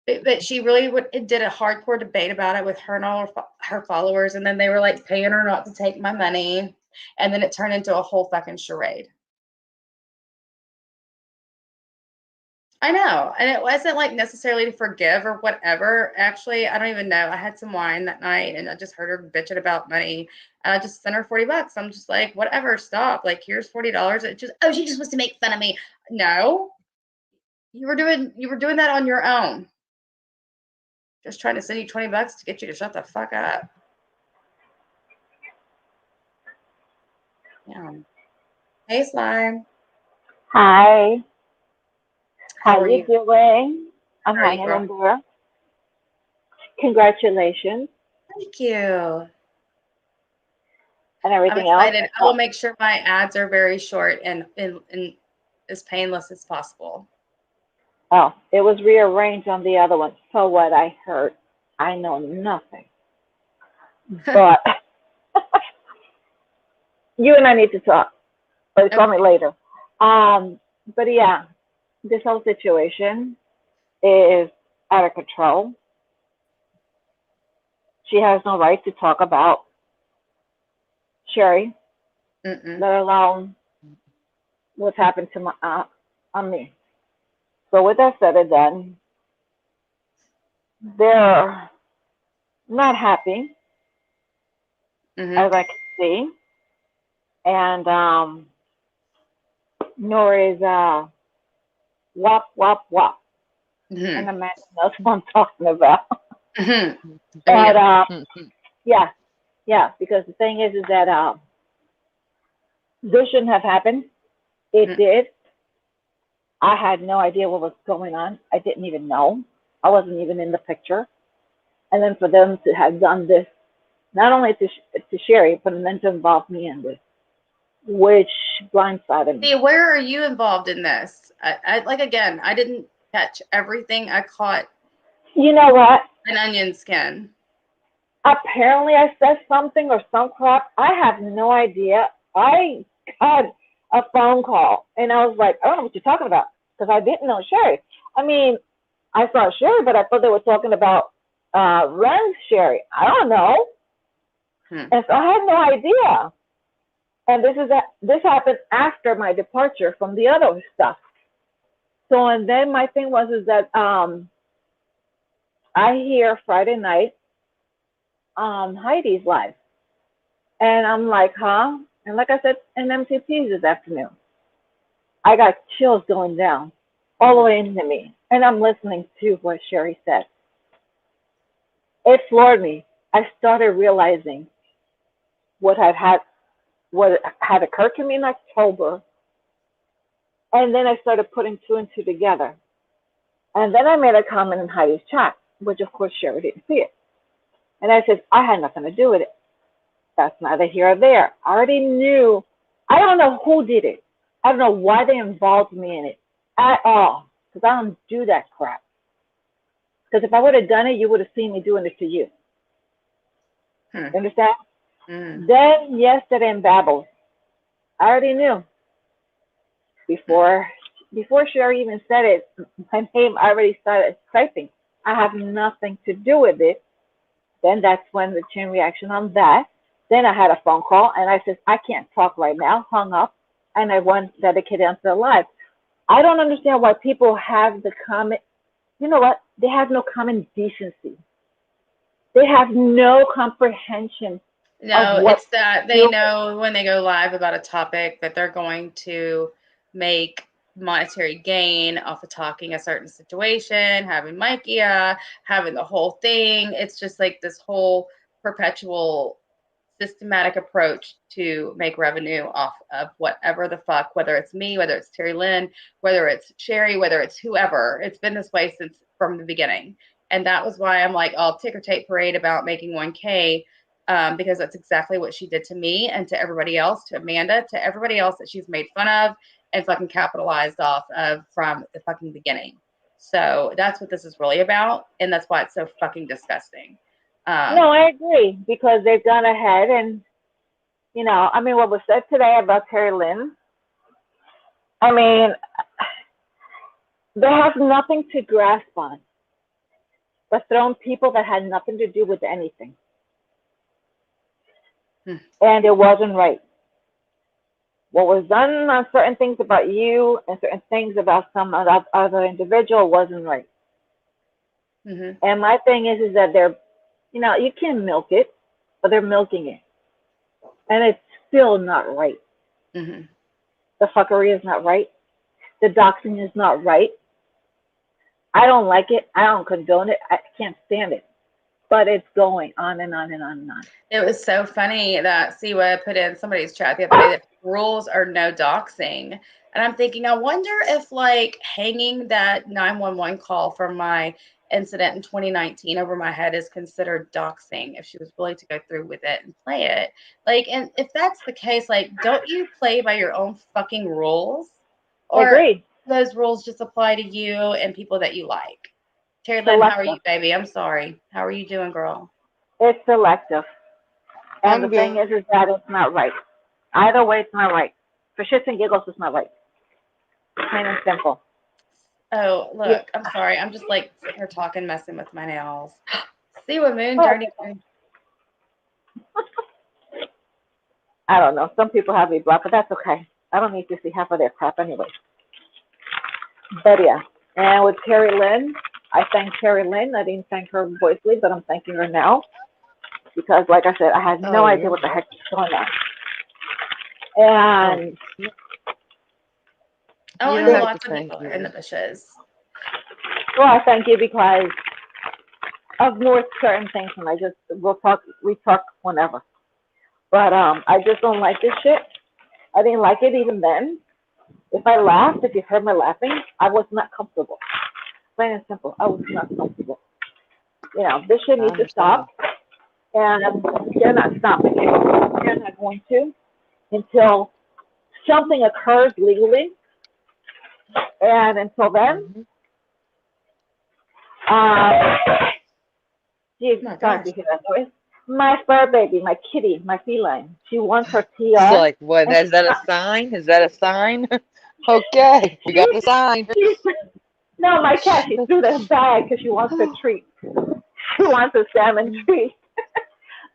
But she really did a hardcore debate about it with her and all her followers, and then they were like paying her not to take my money, and then it turned into a whole fucking charade. I know, and it wasn't like necessarily to forgive or whatever. Actually, I don't even know. I had some wine that night, and I just heard her bitching about money, and I just sent her $40. I'm just like, whatever, stop. Like, here's $40. It just, oh, she just wants to make fun of me. No, you were doing that on your own. Just trying to send you $20 to get you to shut the fuck up. Yeah. Hey, Slime. Hi, How how are you you? doing? I'm How are you, hanging girl? in there. Congratulations Thank you. and I'm everything else. excited. I will make sure my ads are very short and as painless as possible. Oh, it was rearranged on the other one. So what I heard, I know nothing. But you and I need to talk. But call me Okay. later. Um, but yeah, this whole situation is out of control. She has no right to talk about Sherry, Mm-mm. let alone what's happened to my on me. So with that said and done, they're not happy. Mhm. as I can see, and nor is wop wop wop. And Mhm. Amanda knows what I'm talking about. Mhm. Oh But yeah. yeah, yeah, because the thing is that this shouldn't have happened. It Mhm. did. I had no idea what was going on. I didn't even know. I wasn't even in the picture. And then for them to have done this, not only to Sherry, but then to involve me in this, which blindsided me. See, where are you involved in this? I like again. I didn't catch everything. I caught You know what? an onion skin. Apparently, I said something or some crap. I have no idea. I got a phone call, and I was like, I don't know what you're talking about because I didn't know Sherry. I mean, I saw Sherry, but I thought they were talking about Ren's Sherry. I don't know, Hmm. and so I had no idea. And this happened after my departure from the other stuff. So and then my thing was is that I hear Friday night Heidi's live, and I'm like, huh? And like I said in MCPs this afternoon, I got chills going down all the Mhm. way into me, and I'm listening to what Sherry said. It floored me. I started realizing what what had occurred to me in October, and then I started putting two and two together. And then I made a comment in Heidi's chat, which of course Sherry didn't see it. And I said, I had nothing to do with it. That's neither here or there. I already knew. I don't know who did it. I don't know why they involved me in it at all. Because I don't do that crap. Because if I would have done it, you would have seen me doing it to you. Hmm. You understand? Mhm. Then yesterday in Babel, I already knew before before Sherry even said it. My name already started typing. I have nothing to do with it. Then that's when the chain reaction on that. Then I had a phone call and I said, I can't talk right now, hung up, and I went dedicated onto the live. I don't understand why people have the common, you know what? They have no common decency. They have no comprehension of No, what it's that they you, know when they go live about a topic that they're going to make monetary gain off of talking a certain situation, having Micah, having the whole thing. It's just like this whole perpetual systematic approach to make revenue off of whatever the fuck, whether it's me, whether it's Terry Lynn, whether it's Sherry, whether it's whoever. It's been this way since from the beginning. And that was why I'm like, I'll ticker tape parade about making 1K, because that's exactly what she did to me and to everybody else, to Amanda, to everybody else that she's made fun of and fucking capitalized off of from the fucking beginning. So that's what this is really about. And that's why it's so fucking disgusting. no, Um, I agree because they've gone ahead and, I mean, what was said today about Terry Lynn, I mean, they have nothing to grasp on but throwing people that had nothing to do with anything. hmm, And it wasn't right. What was done on certain things about you and certain things about some other individual wasn't right. mhm. And my thing is that they're, you can milk it, but they're milking it. And it's still not right. Mhm. The fuckery is not right. The doxing is not right. I don't like it. I don't condone it. I can't stand it. But it's going on and on and on and on. It was so funny that Siwa put in somebody's chat the other day that rules are no doxing. And I'm thinking, I wonder if like hanging that 911 call from my incident in 2019 over my head is considered doxing if she was willing to go through with it and play it. Like, and if that's the case, like, don't you play by your own fucking rules? Or Agreed. those rules just apply to you and people that you like? Terry Lynn, how are Selective. you, baby? I'm sorry. How are you doing, girl? It's selective. And the I'm thing good. is that it's not right. Either way, it's not right. For shits and giggles, it's not right. Plain and simple. Oh, Yeah. look, I'm sorry. I'm just like sitting here talking, messing with my nails. See what moon, But dirty moon. I don't know. Some people have me blocked, but that's okay. I don't need to see half of their crap anyway. But yeah. And with Terry Lynn, I thank Terry Lynn. I didn't thank her voicely, but I'm thanking her now. because, like I said, I had no Oh, idea yeah. what the heck was going on. Oh, And Oh, you and don't a have they, to lot of thank people are in the me. bushes. well, I thank you because I've ignored certain things, and I just we talk whenever. But I just don't like this shit. I didn't like it even then. If I laughed, if you heard my laughing, I was not comfortable. Plain and simple, I was not comfortable. This shit I needs to stop, understand. and they're not stopping it. They're not going to until something occurs legally, and until then, Hmm. uh, Oh geez, my sorry gosh. to hear that noise. My fur baby, my kitty, my feline, she wants her It's TR, like, what? and Is that a sign? Is that a sign? Okay, we got the sign. she, no, my cat, she threw the bag because she wants her treat. She wants a salmon treat.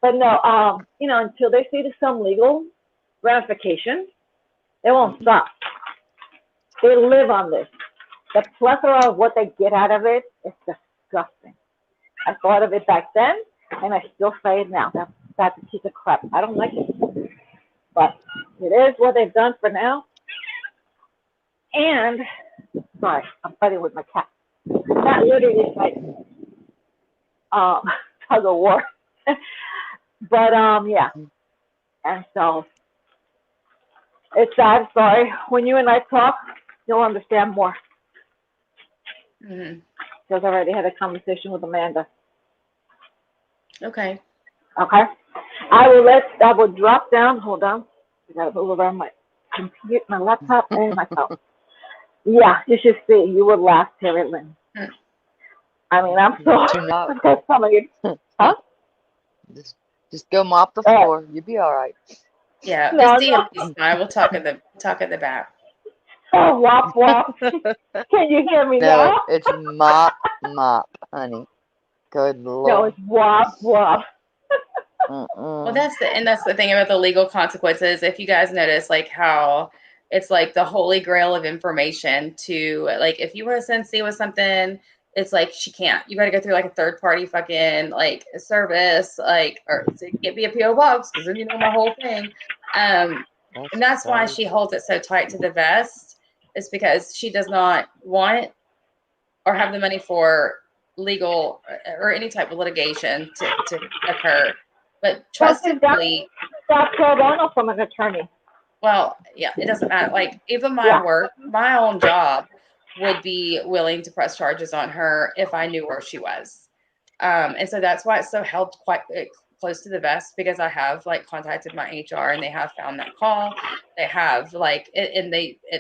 But no, until they see some legal ramifications, they won't stop. They live on this. The plethora of what they get out of it is disgusting. I thought of it back then, and I still say it now. That's a piece of crap. I don't like it, but it is what they've done for now. And sorry, I'm fighting with my cat. Not literally fighting, um, tug of war. But yeah, and so it's sad. Sorry, when you and I talk, you'll understand more Hmm. because I already had a conversation with Amanda. Okay. Okay, I will drop down. Hold on, I gotta move around my computer, my laptop, and my phone. Yeah, you should see. You would laugh, Terry Lynn. Mm. I mean, I'm so Do not. because some of you, huh? Just, just go mop the Uh, floor. You'll be all right. Yeah, no, just no. DMV style. We'll talk in the back. Oh, wop wop. Can you hear me No, now? it's mop, mop, honey. Good No, Lord. it's wop wop. Well, Mm-mm. that's the thing about the legal consequences. If you guys notice, like how it's like the holy grail of information to like if you want to send C with something, it's like she can't. You got to go through like a third party fucking like service, like or to get me a PO box because then you know my whole thing. Um, and That's that's why she crazy. holds it so tight to the vest. Is because she does not want or have the money for legal or any type of litigation to occur. But Well, she's trustably, got pro bono from an attorney. well, yeah, it doesn't matter. Like even my Yeah. work, my own job would be willing to press charges on her if I knew where she was. And so that's why it's so held quite close to the vest because I have like contacted my HR and they have found that call. They have like, and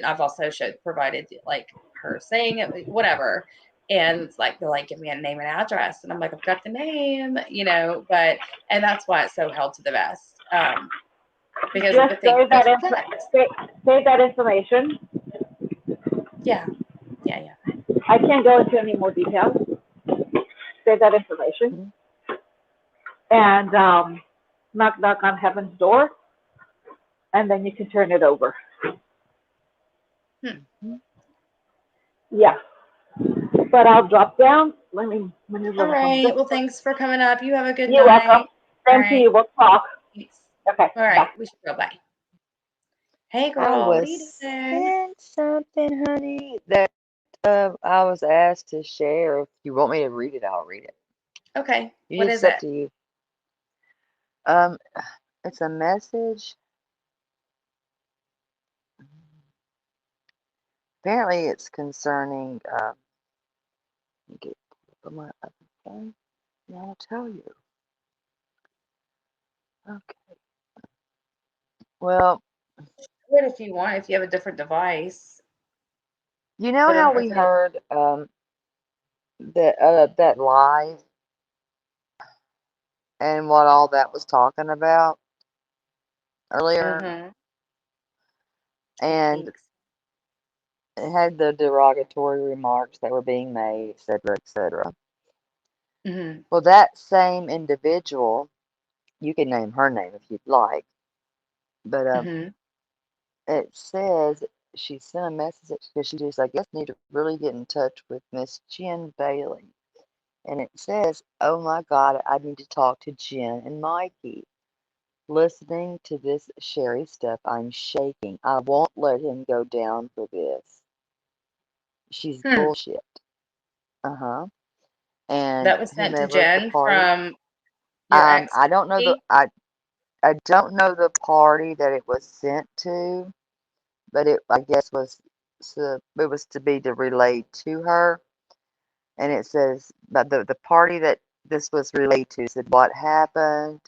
I've also provided like her saying it, whatever. And it's like, they're like, give me a name and address. And I'm like, I've got the name, and that's why it's so held to the vest. Because of Just the things that she said. save that information. Yeah. Yeah. Yeah. I can't go into any more details. Save that information Mhm. and knock on heaven's door, and then you can turn it over. Hmm. Mhm. Yeah. But I'll drop down. Let me All move from this right. Well, one. thanks for coming up. You have a good You're welcome. night. All Same to right. you. We'll talk. Thanks. Okay. All right. Bye. We should go. Bye. Hey, I girl. What are you was doing? sent something, honey, that I was asked to share. If you want me to read it, I'll read it. Okay. What It's is up it? to you. Um, it's a message. Apparently, it's concerning. Let me get put my other phone. And I'll tell you. Okay. Well, What if you want? If you have a different device, you know but how if we it, heard that live and what all that was talking about earlier, mm-hmm. I and think so. it had the derogatory remarks that were being made, etc., etc. Mm-hmm. Well, that same individual, you can name her name if you'd like, but Mm-hmm. it says she sent a message because she just, I guess, need to really get in touch with Miss Jen Bailey. And it says, "Oh my God, I need to talk to Jen and Mikey. Listening to this Sherry stuff, I'm shaking. I won't let him go down for this. She's Hmm. bullshit." Uh-huh. And That was sent to whomever at the Jen party, from your ex. I don't know Maybe? I don't know the party that it was sent to, but it I guess it was to be to relayed to her. And it says, but the party that this was relayed to said, "What happened?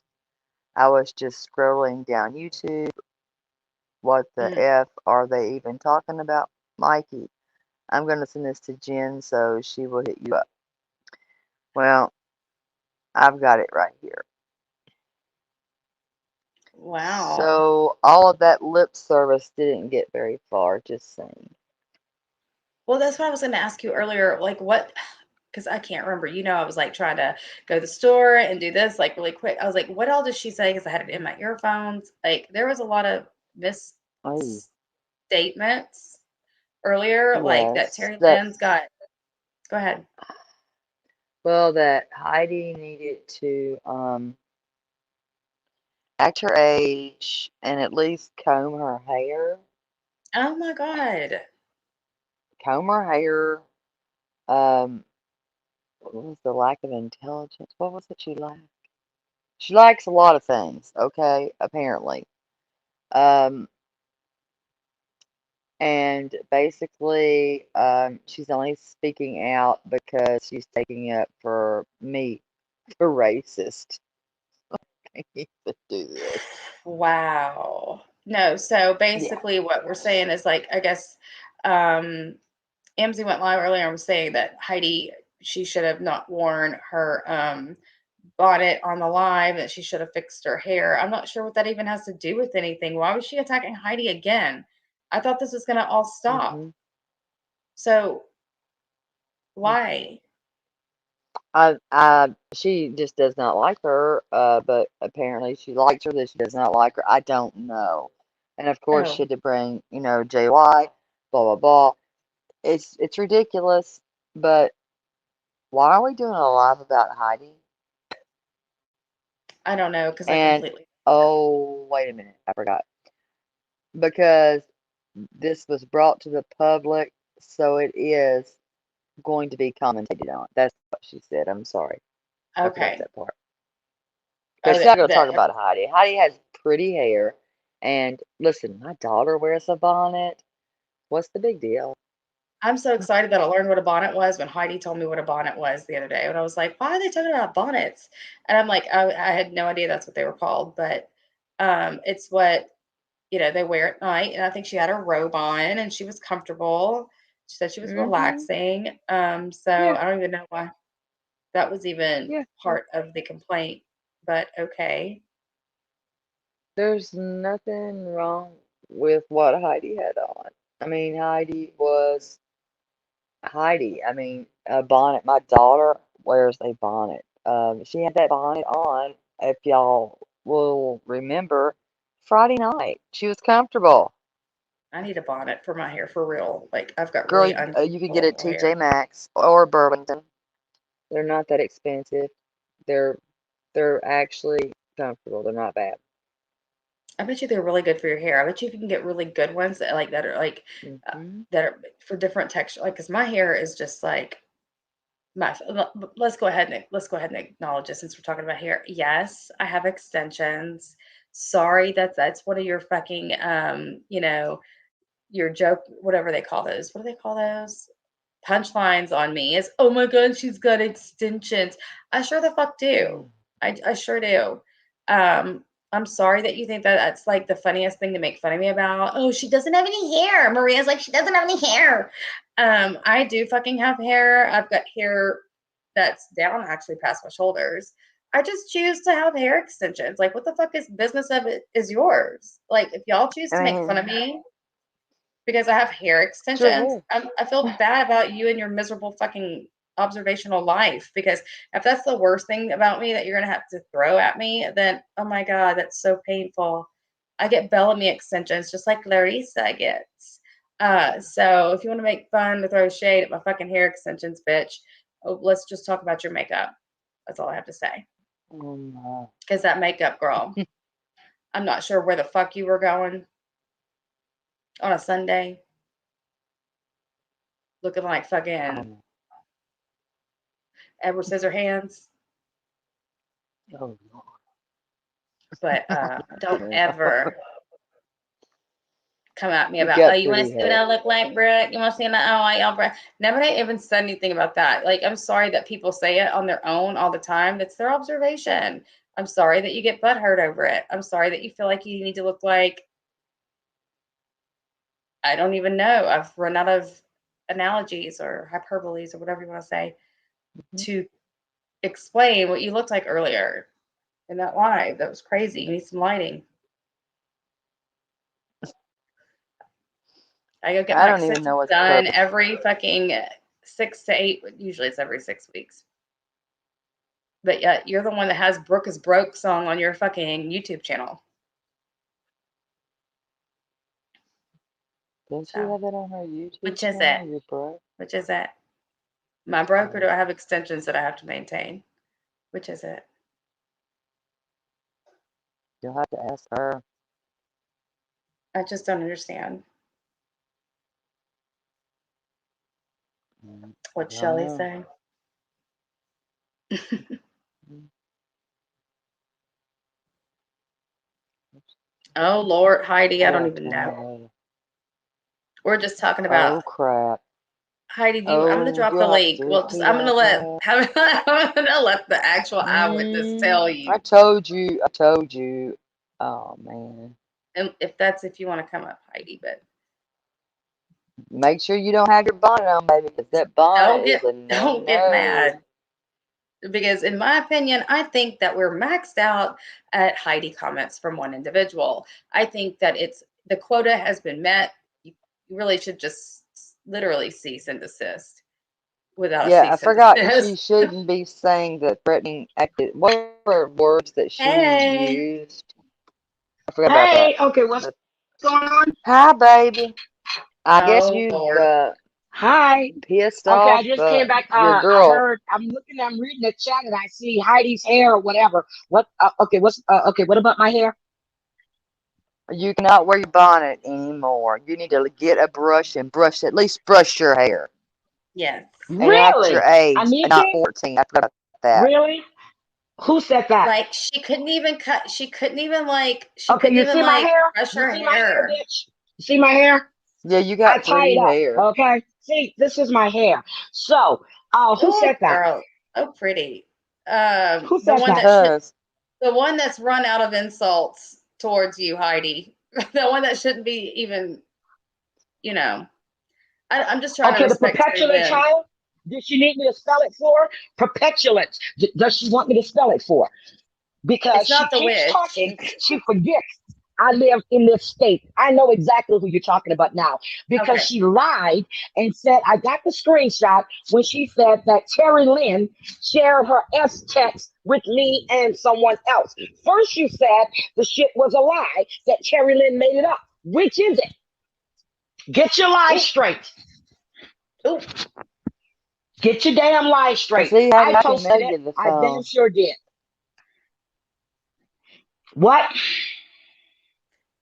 I was just scrolling down YouTube. What the Mm, F are they even talking about? Mikey, I'm going to send this to Jen so she will hit you up." Well, I've got it right here. wow. So all of that lip service didn't get very far, just saying. Well, that's what I was going to ask you earlier. Like, what? Because I can't remember. I was like trying to go to the store and do this like really quick. I was like, what all did she say? Because I had it in my earphones. Like, there was a lot of Oh, misstatements earlier, like that yes. Terry Lynn's That's, got. Go ahead. well, that Heidi needed to act her age and at least comb her hair. Oh my God. Comb her hair. Um, what was the lack of intelligence? What was it she lacked? She likes a lot of things, okay, apparently. Um, and basically, she's only speaking out because she's taking up for me, the racist. I need to do this. Wow. No, so Yeah. basically what we're saying is like, I guess um Amzy went live earlier and was saying that Heidi, she should have not worn her bonnet on the live, that she should have fixed her hair. I'm not sure what that even has to do with anything. Why was she attacking Heidi again? I thought this was gonna all stop. Hmm. So why? She just does not like her, but apparently she likes her, that she does not like her. I don't know. And of course she Oh, had to bring, JY, blah blah blah. It's ridiculous, but why are we doing a live about Heidi? I don't know because I And completely. oh, wait a minute, I forgot. Because this was brought to the public, so it is going to be commentated on. That's what she said. I'm sorry. I forgot Okay. that part. Oh, Because she's not going to talk that about Heidi. Heidi has pretty hair. And listen, my daughter wears a bonnet. What's the big deal? I'm so excited that I learned what a bonnet was when Heidi told me what a bonnet was the other day. And I was like, why are they talking about bonnets? And I'm like, I had no idea that's what they were called, but it's what, they wear at night. And I think she had her robe on and she was comfortable. She said she was Mm-hmm. relaxing. So Yeah, I don't even know why that was even yeah. part of the complaint, but okay. There's nothing wrong with what Heidi had on. I mean, Heidi was Heidi. I mean, a bonnet. My daughter wears a bonnet. She had that bonnet on, if y'all will remember, Friday night. She was comfortable. I need a bonnet for my hair for real. Like I've got Girl, really you could get it uncomfortable at TJ hair. Maxx or Burlington. They're not that expensive. They're they're actually comfortable. They're not bad. I bet you they're really good for your hair. I bet you can get really good ones that are like Hmm. that are for different texture. Like, cause my hair is just like let's go ahead and acknowledge it since we're talking about hair. Yes, I have extensions. Sorry, that's one of your fucking your joke, whatever they call those. What do they call those? Punchlines on me is, oh my god, she's got extensions. I sure the fuck do. I sure do. Um, I'm sorry that you think that that's like the funniest thing to make fun of me about. Oh, she doesn't have any hair. Maria's like, she doesn't have any hair. I do fucking have hair. I've got hair that's down actually past my shoulders. I just choose to have hair extensions. Like, what the fuck is business of it is yours? Like, if y'all choose I to make fun of mean, me because I have hair it's your extensions, hair. I feel bad about you and your miserable fucking observational life. Because if that's the worst thing about me that you're gonna have to throw at me, then oh my god, that's so painful. I get Bellamy extensions just like Larissa gets. So if you want to make fun to throw shade at my fucking hair extensions, bitch, Oh, let's just talk about your makeup. That's all I have to say. Oh my. Because that makeup, girl, I'm not sure where the fuck you were going on a Sunday, looking like fucking Oh, Edward Scissorhands. oh Lord. But don't ever come at me You about, oh, got you want to pretty see what hair. I look like, Brooke? You want to see what y'all, Brooke? Nobody even said anything about that. Like, I'm sorry that people say it on their own all the time. That's their observation. I'm sorry that you get butthurt over it. I'm sorry that you feel like you need to look like, I don't even know. I've run out of analogies or hyperboles or whatever you want to say Mhm. to explain what you looked like earlier in that live. That was crazy. You need some lighting. I go get I my don't even extensions know what's done purple. every fucking 6 to 8. Usually it's every 6 weeks. But yet you're the one that has Brooke is Broke song on your fucking YouTube channel. Didn't she So have that on her YouTube which is it? channel? Your bro? Which is it? Am I broke or do Oh, I have extensions that I have to maintain? Which is it? you'll have to ask her. I just don't understand. I What don't Shelley know. say? Mm, Oh Lord, Heidi, I I don't gotta even turn know. that over. We're just talking about Oh crap. Heidi. I'm gonna Oh, drop the you'll have link. to Well, just repeat I'm all gonna let that. I'm gonna let the actual eyewitness tell I you. told you. I told you. Oh man. And if you want to come up, Heidi, but Make sure you don't have your bonnet on, baby, because that bonnet don't is get a don't get no-no. mad. Because in my opinion, I think that we're maxed out at Heidi comments from one individual. I think that it's the quota has been met. You really should just literally cease and desist without a Yeah, I cease and forgot she desist. shouldn't be saying the threatening acted. What were words that she Hey, used? I forgot about that. Hey, okay, what's But going on? hi, baby. I guess oh you've Lord, Hi. pissed Okay, I off just came back. your I girl. heard. I'm reading the chat, and I see Heidi's hair or whatever. What? Okay, what's? Okay, what about my hair? You cannot wear your bonnet anymore. You need to get a brush and brush, at least brush your hair. yes. And act your Really? I age, need not to? 14. I forgot about that. Really? Who said that? Like she couldn't even cut. She Okay, couldn't you even see my like hair? brush You her see my hair, hair. bitch? You see my hair? Yeah, you I got tie it pretty up. hair. Okay. See, this is my hair. So, who Oh said that? girl, oh pretty. Who The said one that? that should Because the one that's run out of insults towards you, Heidi. The one that shouldn't be even, you know. I'm just trying to Okay, the respect Terry perpetulant Lynn. child. Does she need me to spell it for? Perpetulant. Does she want me to spell it for? Because It's she not the keeps witch. talking, she forgets I live in this state. I know exactly who you're talking about now because Okay. she lied and said, I got the screenshot when she said that Terry Lynn shared her S text with me and someone else. First, you said the shit was a lie, that Terry Lynn made it up. Which is it? Get your lies Oh, straight. oh, Get your damn lies straight. see, I Hattie, I can mail posted it. you the I damn phone. sure did. What?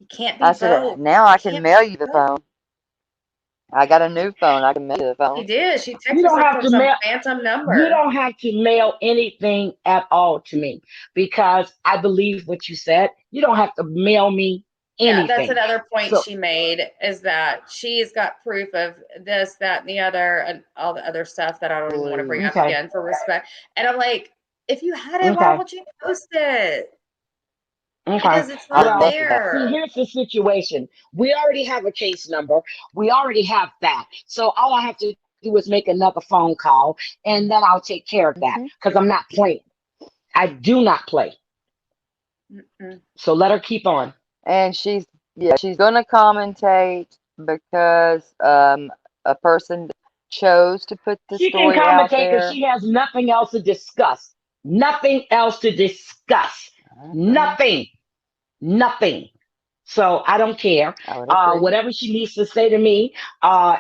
you can't I be said, both. now You I can can't mail be you the both. phone. I got a new phone. I can mail you the She phone. did. She You texted don't us have from to some mail. phantom You number. don't have to mail anything at all to me because I believe what you said. You don't have to mail me Yeah, that's anything. another point So she made is that she's got proof of this, that, and the other, and all the other stuff that I don't even want to bring Please. up okay, again for respect. And I'm like, if you had it, why okay, won't you post it? okay. Because it's I not didn't Well, think of that. see, there. here's the situation. We already have a case number. We already have that. So all I have to do is make another phone call, and then I'll take care of that Hmm. because I'm not playing. I do not play. Mm-mm. So let her keep on. And she's gonna commentate because a person chose to put the She can story out commentate because there. she has nothing else to discuss. Nothing else to discuss. Okay. Nothing. Nothing. So I don't care. I would agree. Whatever she needs to say to me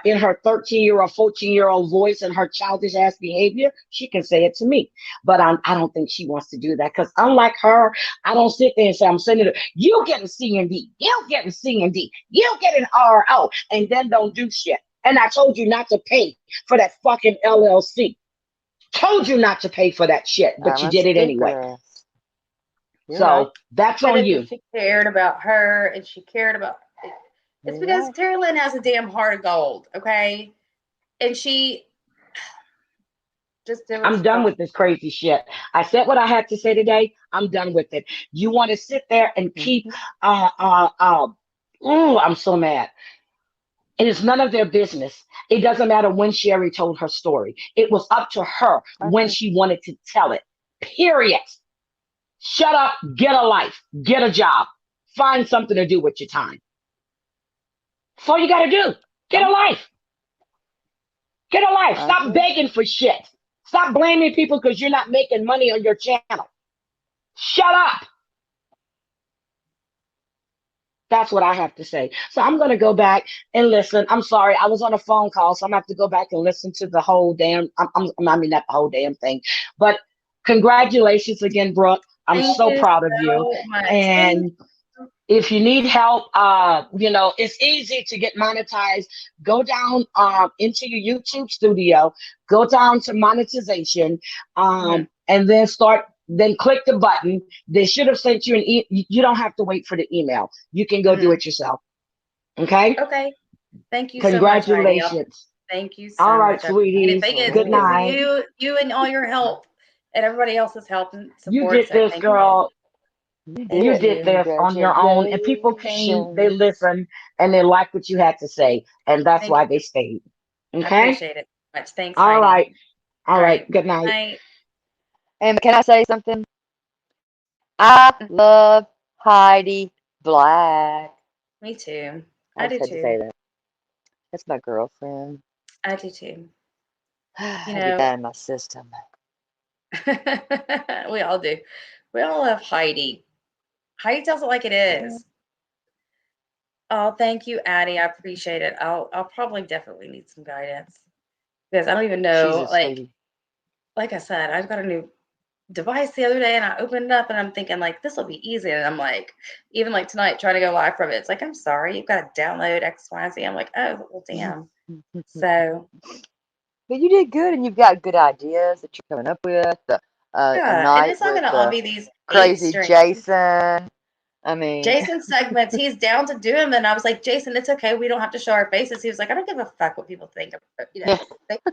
in her 13-year-old, 14-year-old voice and her childish ass behavior, she can say it to me. But I don't think she wants to do that because unlike her, I don't sit there and say, I'm sending it, you get a C and D, you get a C and D, you get an RO, and then don't do shit. And I told you not to pay for that fucking LLC. Told you not to pay for that shit, but I'm you a did it anyway. stupid ass. You're right. So that's But on if you. she cared about her and she cared about it, it's You're because right. Terry Lynn has a damn heart of gold, okay? And she just did what I'm she done felt. with this crazy shit. I said what I had to say today. I'm done with it. You want to sit there and keep, Mhm. oh, I'm so mad. It is none of their business. It doesn't matter when Sherry told her story. It was up to her I when agree. she wanted to tell it. Period. Shut up, get a life, get a job, find something to do with your time. That's all you got to do. Get a I'm, life. Get a life. I Stop agree. begging for shit. Stop blaming people because you're not making money on your channel. Shut up. That's what I have to say. So I'm going to go back and listen. I'm sorry. I was on a phone call, so I'm going to have to go back and listen to the whole damn, I mean, not the whole damn thing. But congratulations again, Brooke. I'm Thank so you proud of you. so much. Thank And you. if you need help, it's easy to get monetized. Go down into your YouTube studio, go down to monetization, Mhm. and then then click the button. They should have sent you you don't have to wait for the email. You can go do Mhm. it yourself. Okay? Okay. Thank you so much, Heidi. Congratulations. Thank you All so right, much. I appreciate it. sweeties. Thank you. Well, It's Good because of there. night. you and all your help and everybody else's help and You support. did So this, thank you. girl. You Thank You did. did you. this on your own, and people came, they Congratulations. listened, and they liked what you had to say, and that's Thank why you. they stayed. I Okay? appreciate it so much. Thanks, All Heidi. right. All All right. right. Good night. Night. And can I say something? I love Heidi Black. Me too. I I just do had to say too. that. That's my girlfriend. I do too. You I get know, that in my system. we all do. We all love Heidi. Heidi tells it like it Yeah. is. Oh, thank you, Addie. I appreciate it. I'll probably definitely need some guidance because I don't even She's know. a sweetie. Like I said, I've got a new device the other day and I opened it up and I'm thinking like this will be easy. And I'm like, even like tonight, trying to go live from it. It's like, I'm sorry, you've got to download X, Y, and Z. I'm like, oh well damn. So But you did good, and you've got good ideas that you're coming up with. A yeah, and night it's not with gonna all be these eight crazy strings. Jason. I mean, Jason segments, he's down to do them. And I was like, Jason, it's okay. We don't have to show our faces. He was like, I don't give a fuck what people think.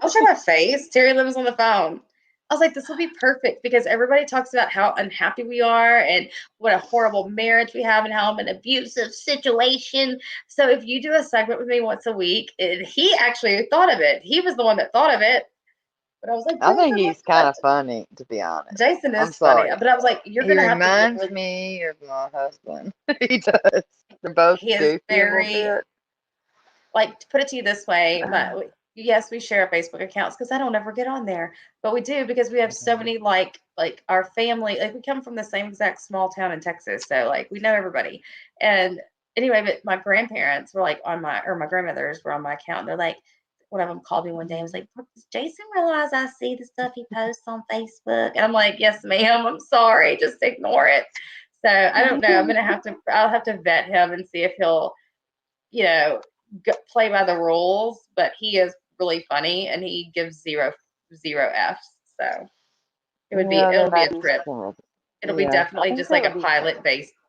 I'll show my face. Terry Lynn was on the phone. I was like, this will be perfect because everybody talks about how unhappy we are and what a horrible marriage we have and how I'm an abusive situation. So if you do a segment with me once a week, and he actually thought of it. He was the one that thought of it. But I was like, I think Jason, he's kind of funny, to be honest. Jason I'm is funny. sorry. But I was like, you're He gonna have to reminds really. me of my husband. He does. They're both He is goofy a little very bit. like to put it to you this way, yes, we share Facebook accounts because I don't ever get on there, but we do because we have so many like our family, like we come from the same exact small town in Texas, so like we know everybody. And anyway, but my grandparents were like on my or my grandmothers were on my account. And they're like, one of them called me one day and was like, does Jason realize I see the stuff he posts on Facebook? And I'm like, yes, ma'am. I'm sorry. Just ignore it. So I don't know. I'll have to vet him and see if he'll you know, play by the rules, but he is really funny and he gives zero Fs. So Yeah, there it'll be might a be trip. some of it. It'll be Yeah, I definitely think just like that'll a be pilot fun.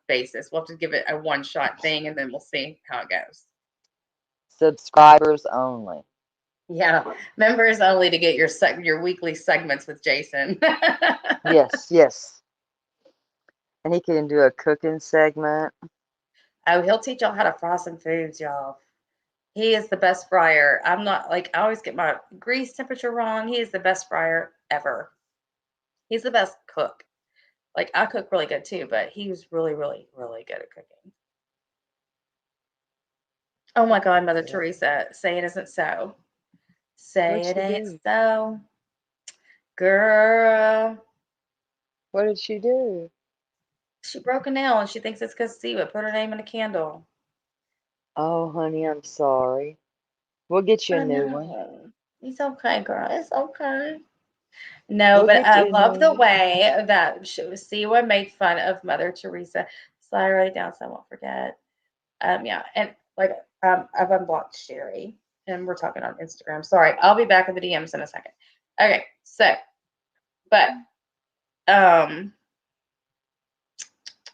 basis. We'll have to give it a one shot thing and then we'll see how it goes. Subscribers only. Yeah, members only to get your weekly segments with Jason. Yes, yes. And he can do a cooking segment. Oh, he'll teach y'all how to fry some foods, y'all. He is the best fryer. I'm not like I always get my grease temperature wrong. He is the best fryer ever. He's the best cook. Like I cook really good too, but he was really, really, really good at cooking. Oh my God, Mother Yeah. Teresa, say it isn't so. What'd Say it she ain't do? so, girl. What did she do? She broke a nail and she thinks it's because Siwa put her name in a candle. Oh, honey, I'm sorry. We'll get you a I new one. know. It's okay, girl. It's okay. No, We'll but get I you a love new the one. way that Siwa made fun of Mother Teresa. So I write it down so I won't forget. Yeah, and like I've unblocked Sherry, and we're talking on Instagram. Sorry, I'll be back in the DMs in a second. Okay, so but um,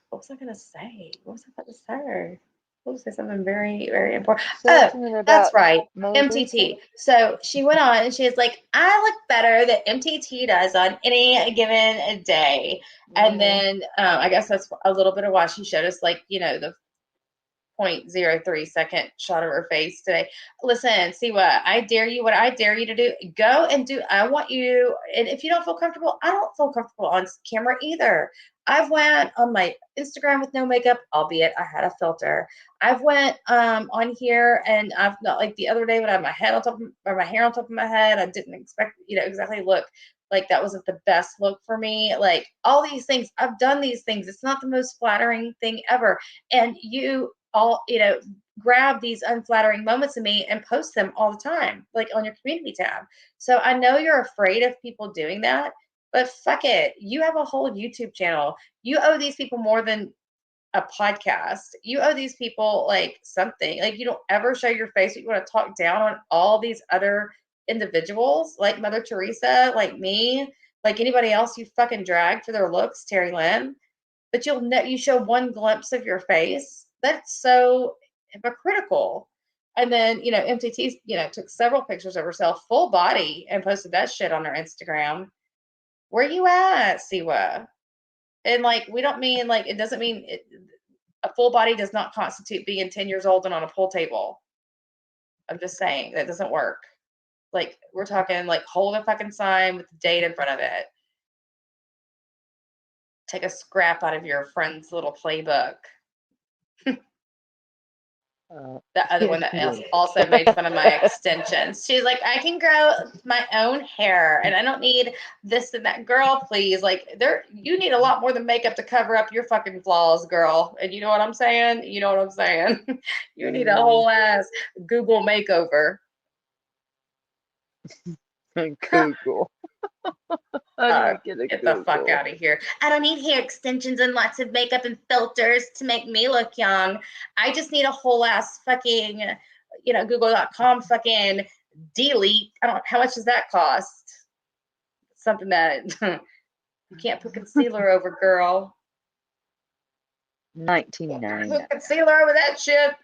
what was I gonna say? What was I about to say? I was gonna say something very, very important. Oh, Something that's about right. Mother Teresa? MTT. So she went on and she was like, I look better than MTT does on any given day. And Mm-hmm. then I guess that's a little bit of why she showed us, like, the 0.03-second shot of her face today. Listen, see what I dare you to do. Go and do. I want you, and if you don't feel comfortable, I don't feel comfortable on camera either. I've went on my Instagram with no makeup, albeit I had a filter. I've went on here and I've not, like the other day when I had my head on top of, or my hair on top of my head. I didn't expect, exactly look like that wasn't the best look for me. Like all these things, I've done these things. It's not the most flattering thing ever. And you all, grab these unflattering moments of me and post them all the time, like on your community tab. So I know you're afraid of people doing that, but fuck it. You have a whole YouTube channel. You owe these people more than a podcast. You owe these people like something. Like you don't ever show your face, but you want to talk down on all these other individuals like Mother Teresa, like me, like anybody else you fucking drag for their looks, Terry Lynn, but you show one glimpse of your face. That's so hypocritical. And then, MTT, took several pictures of herself full body and posted that shit on her Instagram. Where you at, Siwa? And like, we don't mean like, it doesn't mean a full body does not constitute being 10 years old and on a pool table. I'm just saying that doesn't work. Like, we're talking like hold a fucking sign with the date in front of it. Take a scrap out of your friend's little playbook. The other one that Yeah. also made fun of my extensions. She's like, I can grow my own hair and I don't need this and that. Girl, please. Like, you need a lot more than makeup to cover up your fucking flaws, girl. And you know what I'm saying? You know what I'm saying? You need a Mm-hmm. whole ass Google makeover. Google. How do you get a Get the fuck Google? out of here. I don't need hair extensions and lots of makeup and filters to make me look young. I just need a whole ass fucking, Google.com fucking delete. I don't how much does that cost? Something that you can't put concealer over, girl. Put 1999. concealer over that shit.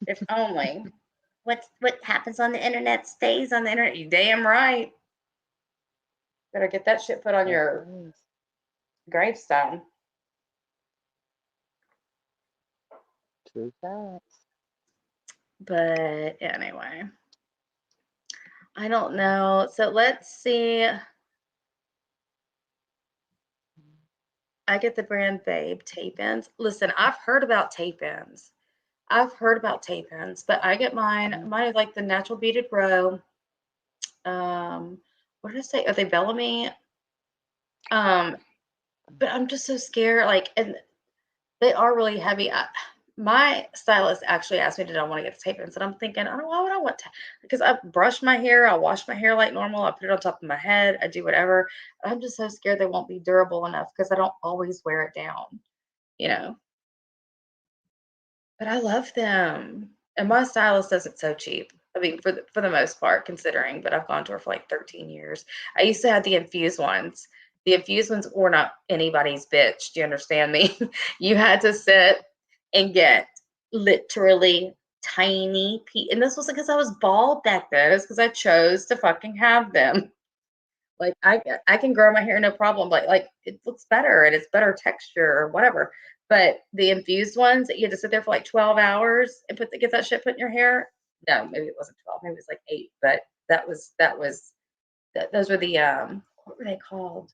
If only. What happens on the internet stays on the internet. You damn right. Better get that shit put on That your is gravestone. true facts. But anyway, I don't know. So let's see. I get the brand Babe tape ins. Listen, I've heard about tape ins. I've heard about tape ins, but I get mine. Mm. Mine is like the natural beaded row. What did I say? Are they Bellamy? Um, but I'm just so scared. Like, and they are really heavy. My stylist actually asked me, did I want to get the tape ins? And I'm thinking, I don't know, why would I want to? Because I brush my hair, I wash my hair like normal, I put it on top of my head, I do whatever. I'm just so scared they won't be durable enough because I don't always wear it down, you know. But I love them. And my stylist does it so cheap. I mean, for the most part, considering, but I've gone to her for like 13 years. I used to have the infused ones. The infused ones were not anybody's bitch. Do you understand me? You had to sit and get literally tiny and this was because I was bald back then. It's because I chose to fucking have them. Like I can grow my hair no problem. Like it looks better and it's better texture or whatever. But the infused ones, you had to sit there for like 12 hours and get that shit put in your hair. No, maybe it wasn't 12, maybe it was like 8. But those were the what were they called?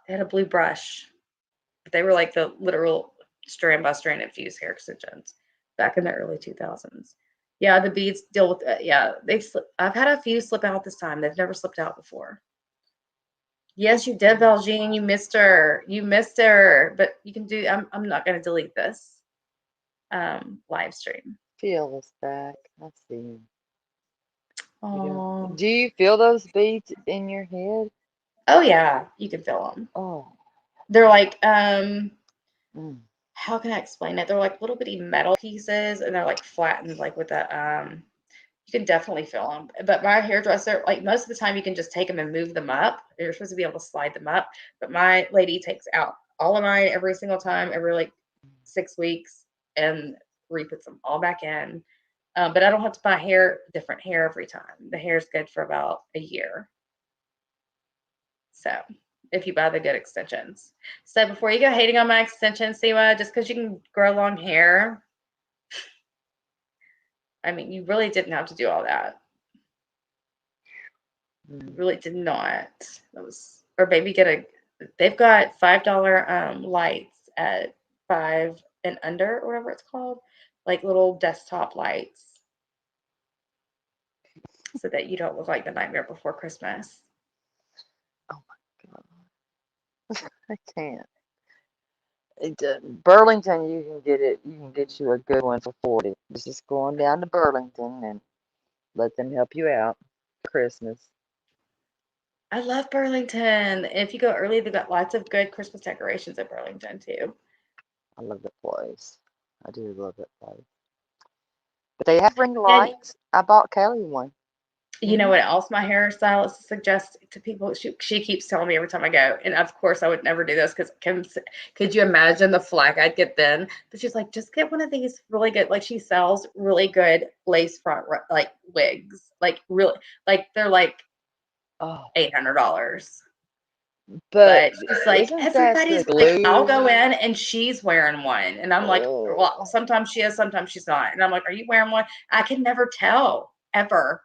They had a blue brush, but they were like the literal strand by strand infused hair extensions back in the early 2000s. Yeah, the beads deal with yeah, they slip. I've had a few slip out this time. They've never slipped out before. Yes, you did, Belgian. You missed her. You missed her. But you can do. I'm not going to delete this live stream. Feel us back. I see him. Oh. Do you feel those beads in your head? Oh yeah, you can feel them. Oh. They're like Mm. how can I explain it? They're like little bitty metal pieces, and they're like flattened, like with a you can definitely feel them. But my hairdresser, like most of the time, you can just take them and move them up. You're supposed to be able to slide them up. But my lady takes out all of mine every single time, every like 6 weeks, and re-puts them all back in. But I don't have to buy different hair every time. The hair is good for about a year. So if you buy the good extensions. So before you go hating on my extensions, Siwa, just because you can grow long hair, I mean, you really didn't have to do all that. Mm. Really did not. That was, or maybe they've got $5 lights at 5 and under, or whatever it's called, like little desktop lights, so that you don't look like the Nightmare Before Christmas. Oh my God. I can't. Burlington, you can get it. You can get you a good one for 40. Just go on down to Burlington and let them help you out. Christmas. I love Burlington. If you go early, they've got lots of good Christmas decorations at Burlington too. I love that place. I do love that place. But they have ring Yeah, lights. I bought Kelly one. you know Hmm. what else my hairstylist suggests to people? She keeps telling me every time I go, and of course I would never do this because could you imagine the flack I'd get then? But she's like, just get one of these really good. Like she sells really good lace front like wigs, like really, like they're like Oh, $800. but But she's like, isn't that the everybody's like, I'll glue? go in and she's wearing one, and I'm like, well, Oh. sometimes she is, sometimes she's not, and I'm like, are you wearing one? I can never tell ever.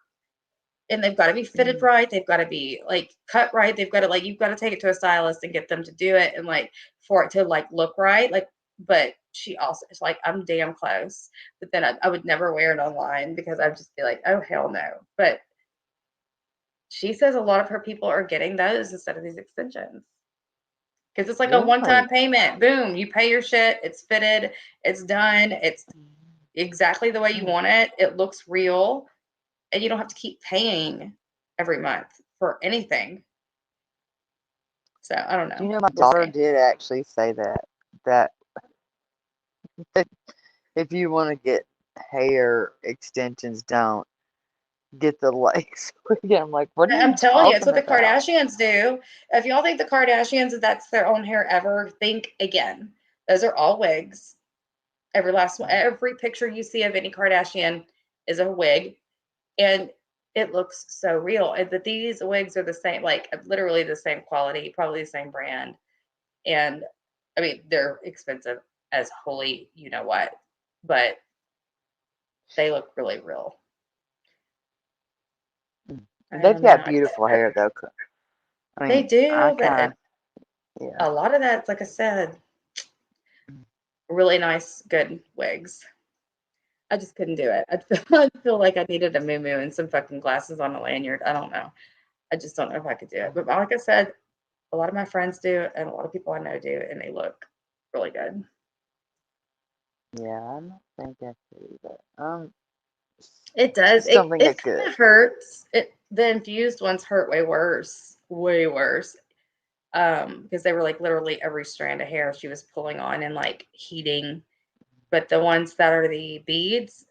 And they've got to be fitted Mm. right. They've got to be like cut right. They've got to like you've got to take it to a stylist and get them to do it and like for it to like look right. Like, but she also is like, I'm damn close. But then I would never wear it online because I'd just be like, oh hell no. But she says a lot of her people are getting those instead of these extensions. Because it's like a one-time Really? payment. Boom, you pay your shit, it's fitted, it's done, it's exactly the way you Mm. want it. It looks real, and you don't have to keep paying every month for anything. So I don't Do you know. know my We'll daughter see. did actually say that if you want to get hair extensions, don't get the lace. I'm like, what are I'm you telling you, it's talking what the about? Kardashians do. If y'all think the Kardashians, that's their own hair ever, think again. Those are all wigs. Every last one, Mm. every picture you see of any Kardashian is a wig, and it looks so real. And that these wigs are the same, like literally the same quality, probably the same brand. And I mean, they're expensive as holy, you know what, but they look really real. Mm. I They've don't know. got beautiful hair though. I They mean, I do, but kind of, yeah. a lot of that's, like I said, really nice, good wigs. I just couldn't do it. I feel like I needed a moo and some fucking glasses on a lanyard. I don't know. I just don't know if I could do it. But like I said, a lot of my friends do it, and a lot of people I know do, and they look really good. Yeah, I don't think I could, but It does. just don't think I It kind could. of hurts. The infused ones hurt way worse, way worse. Because they were like literally every strand of hair she was pulling on and like heating. But the ones that are the beads,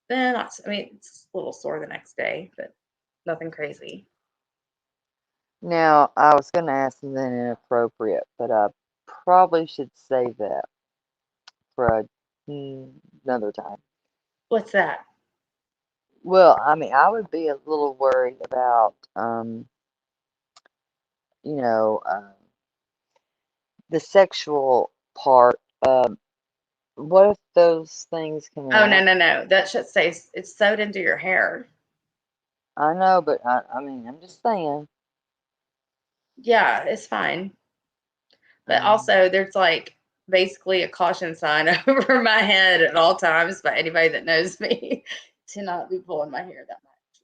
not. I mean, it's a little sore the next day, but nothing crazy. Now, I was going to ask something inappropriate, but I probably should save that for another time. What's that? Well, I mean, I would be a little worried about, you know, the sexual part. What if those things come Oh no, out? no, no. That shit stays. It's sewed into your hair. I know, but I mean, I'm just saying. Yeah, it's fine. But Um, also, there's like basically a caution sign over my head at all times by anybody that knows me to not be pulling my hair that much.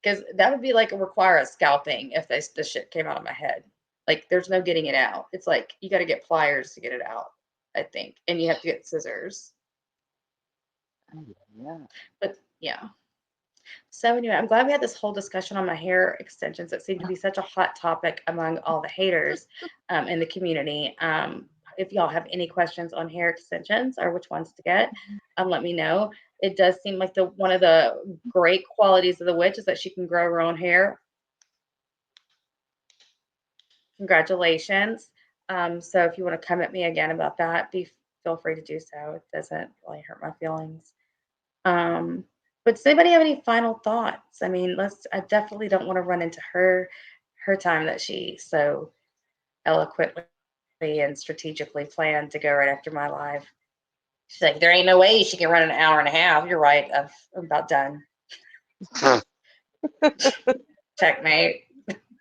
because that would be like require a scalping if the shit came out of my head. Like there's no getting it out. It's like you got to get pliers to get it out, I think, and you have to get scissors. Oh, yeah. But yeah. So anyway, I'm glad we had this whole discussion on my hair extensions. It seemed to be such a hot topic among all the haters in the community. If y'all have any questions on hair extensions or which ones to get, let me know. It does seem like the one of the great qualities of the witch is that she can grow her own hair. Congratulations. So if you want to come at me again about that, feel free to do so. It doesn't really hurt my feelings. Um, but does anybody have any final thoughts? I mean, I definitely don't want to run into her time that she so eloquently and strategically planned to go right after my live. She's like, there ain't no way she can run an hour and a half. You're right. I'm about done. Checkmate.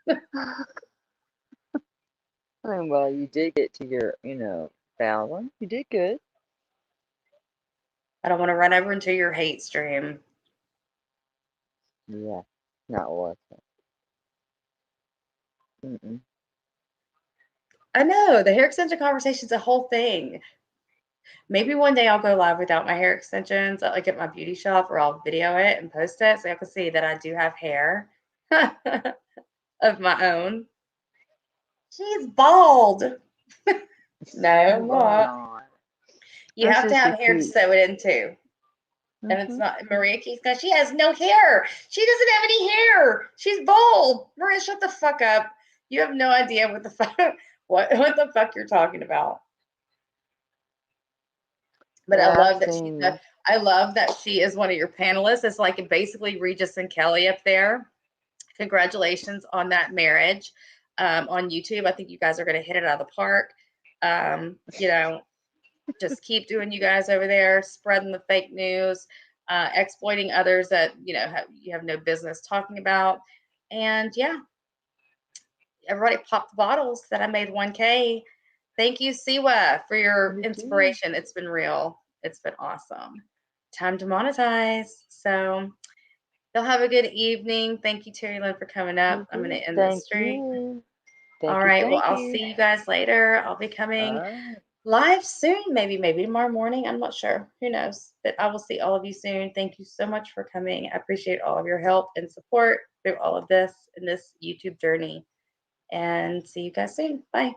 I mean, well, you did get to your, thousand. You did good. I don't want to run over into your hate stream. Yeah, not worth it. Mm-mm. I know the hair extension conversation is a whole thing. Maybe one day I'll go live without my hair extensions, like at my beauty shop, or I'll video it and post it so you can see that I do have hair of my own. She's bald. No, I'm You are not. not. You That's have to just a have hair to cute. sew it into. And it's Mm-hmm. not Maria keeps going, she has no hair. She doesn't have any hair. She's bald. Maria, shut the fuck up. You have no idea what the fuck what the fuck you're talking about. But Yeah, I've seen. I love that she is one of your panelists. It's like basically Regis and Kelly up there. Congratulations on that marriage on YouTube. I think you guys are going to hit it out of the park. You know, just keep doing you guys over there, spreading the fake news, exploiting others that you have no business talking about. And yeah, everybody pop the bottles that I made 1K. Thank you, Siwa, for your You did. inspiration. It's been real. It's been awesome. Time to monetize. So you'll have a good evening. Thank you, Terry Lynn, for coming up. You I'm going did. to end this Thank stream. you. All Thank you. right. Well, Thank I'll you. see you guys later. I'll be All coming right. live soon, maybe tomorrow morning. I'm not sure. Who knows? But I will see all of you soon. Thank you so much for coming. I appreciate all of your help and support through all of this in this YouTube journey. And see you guys soon. Bye.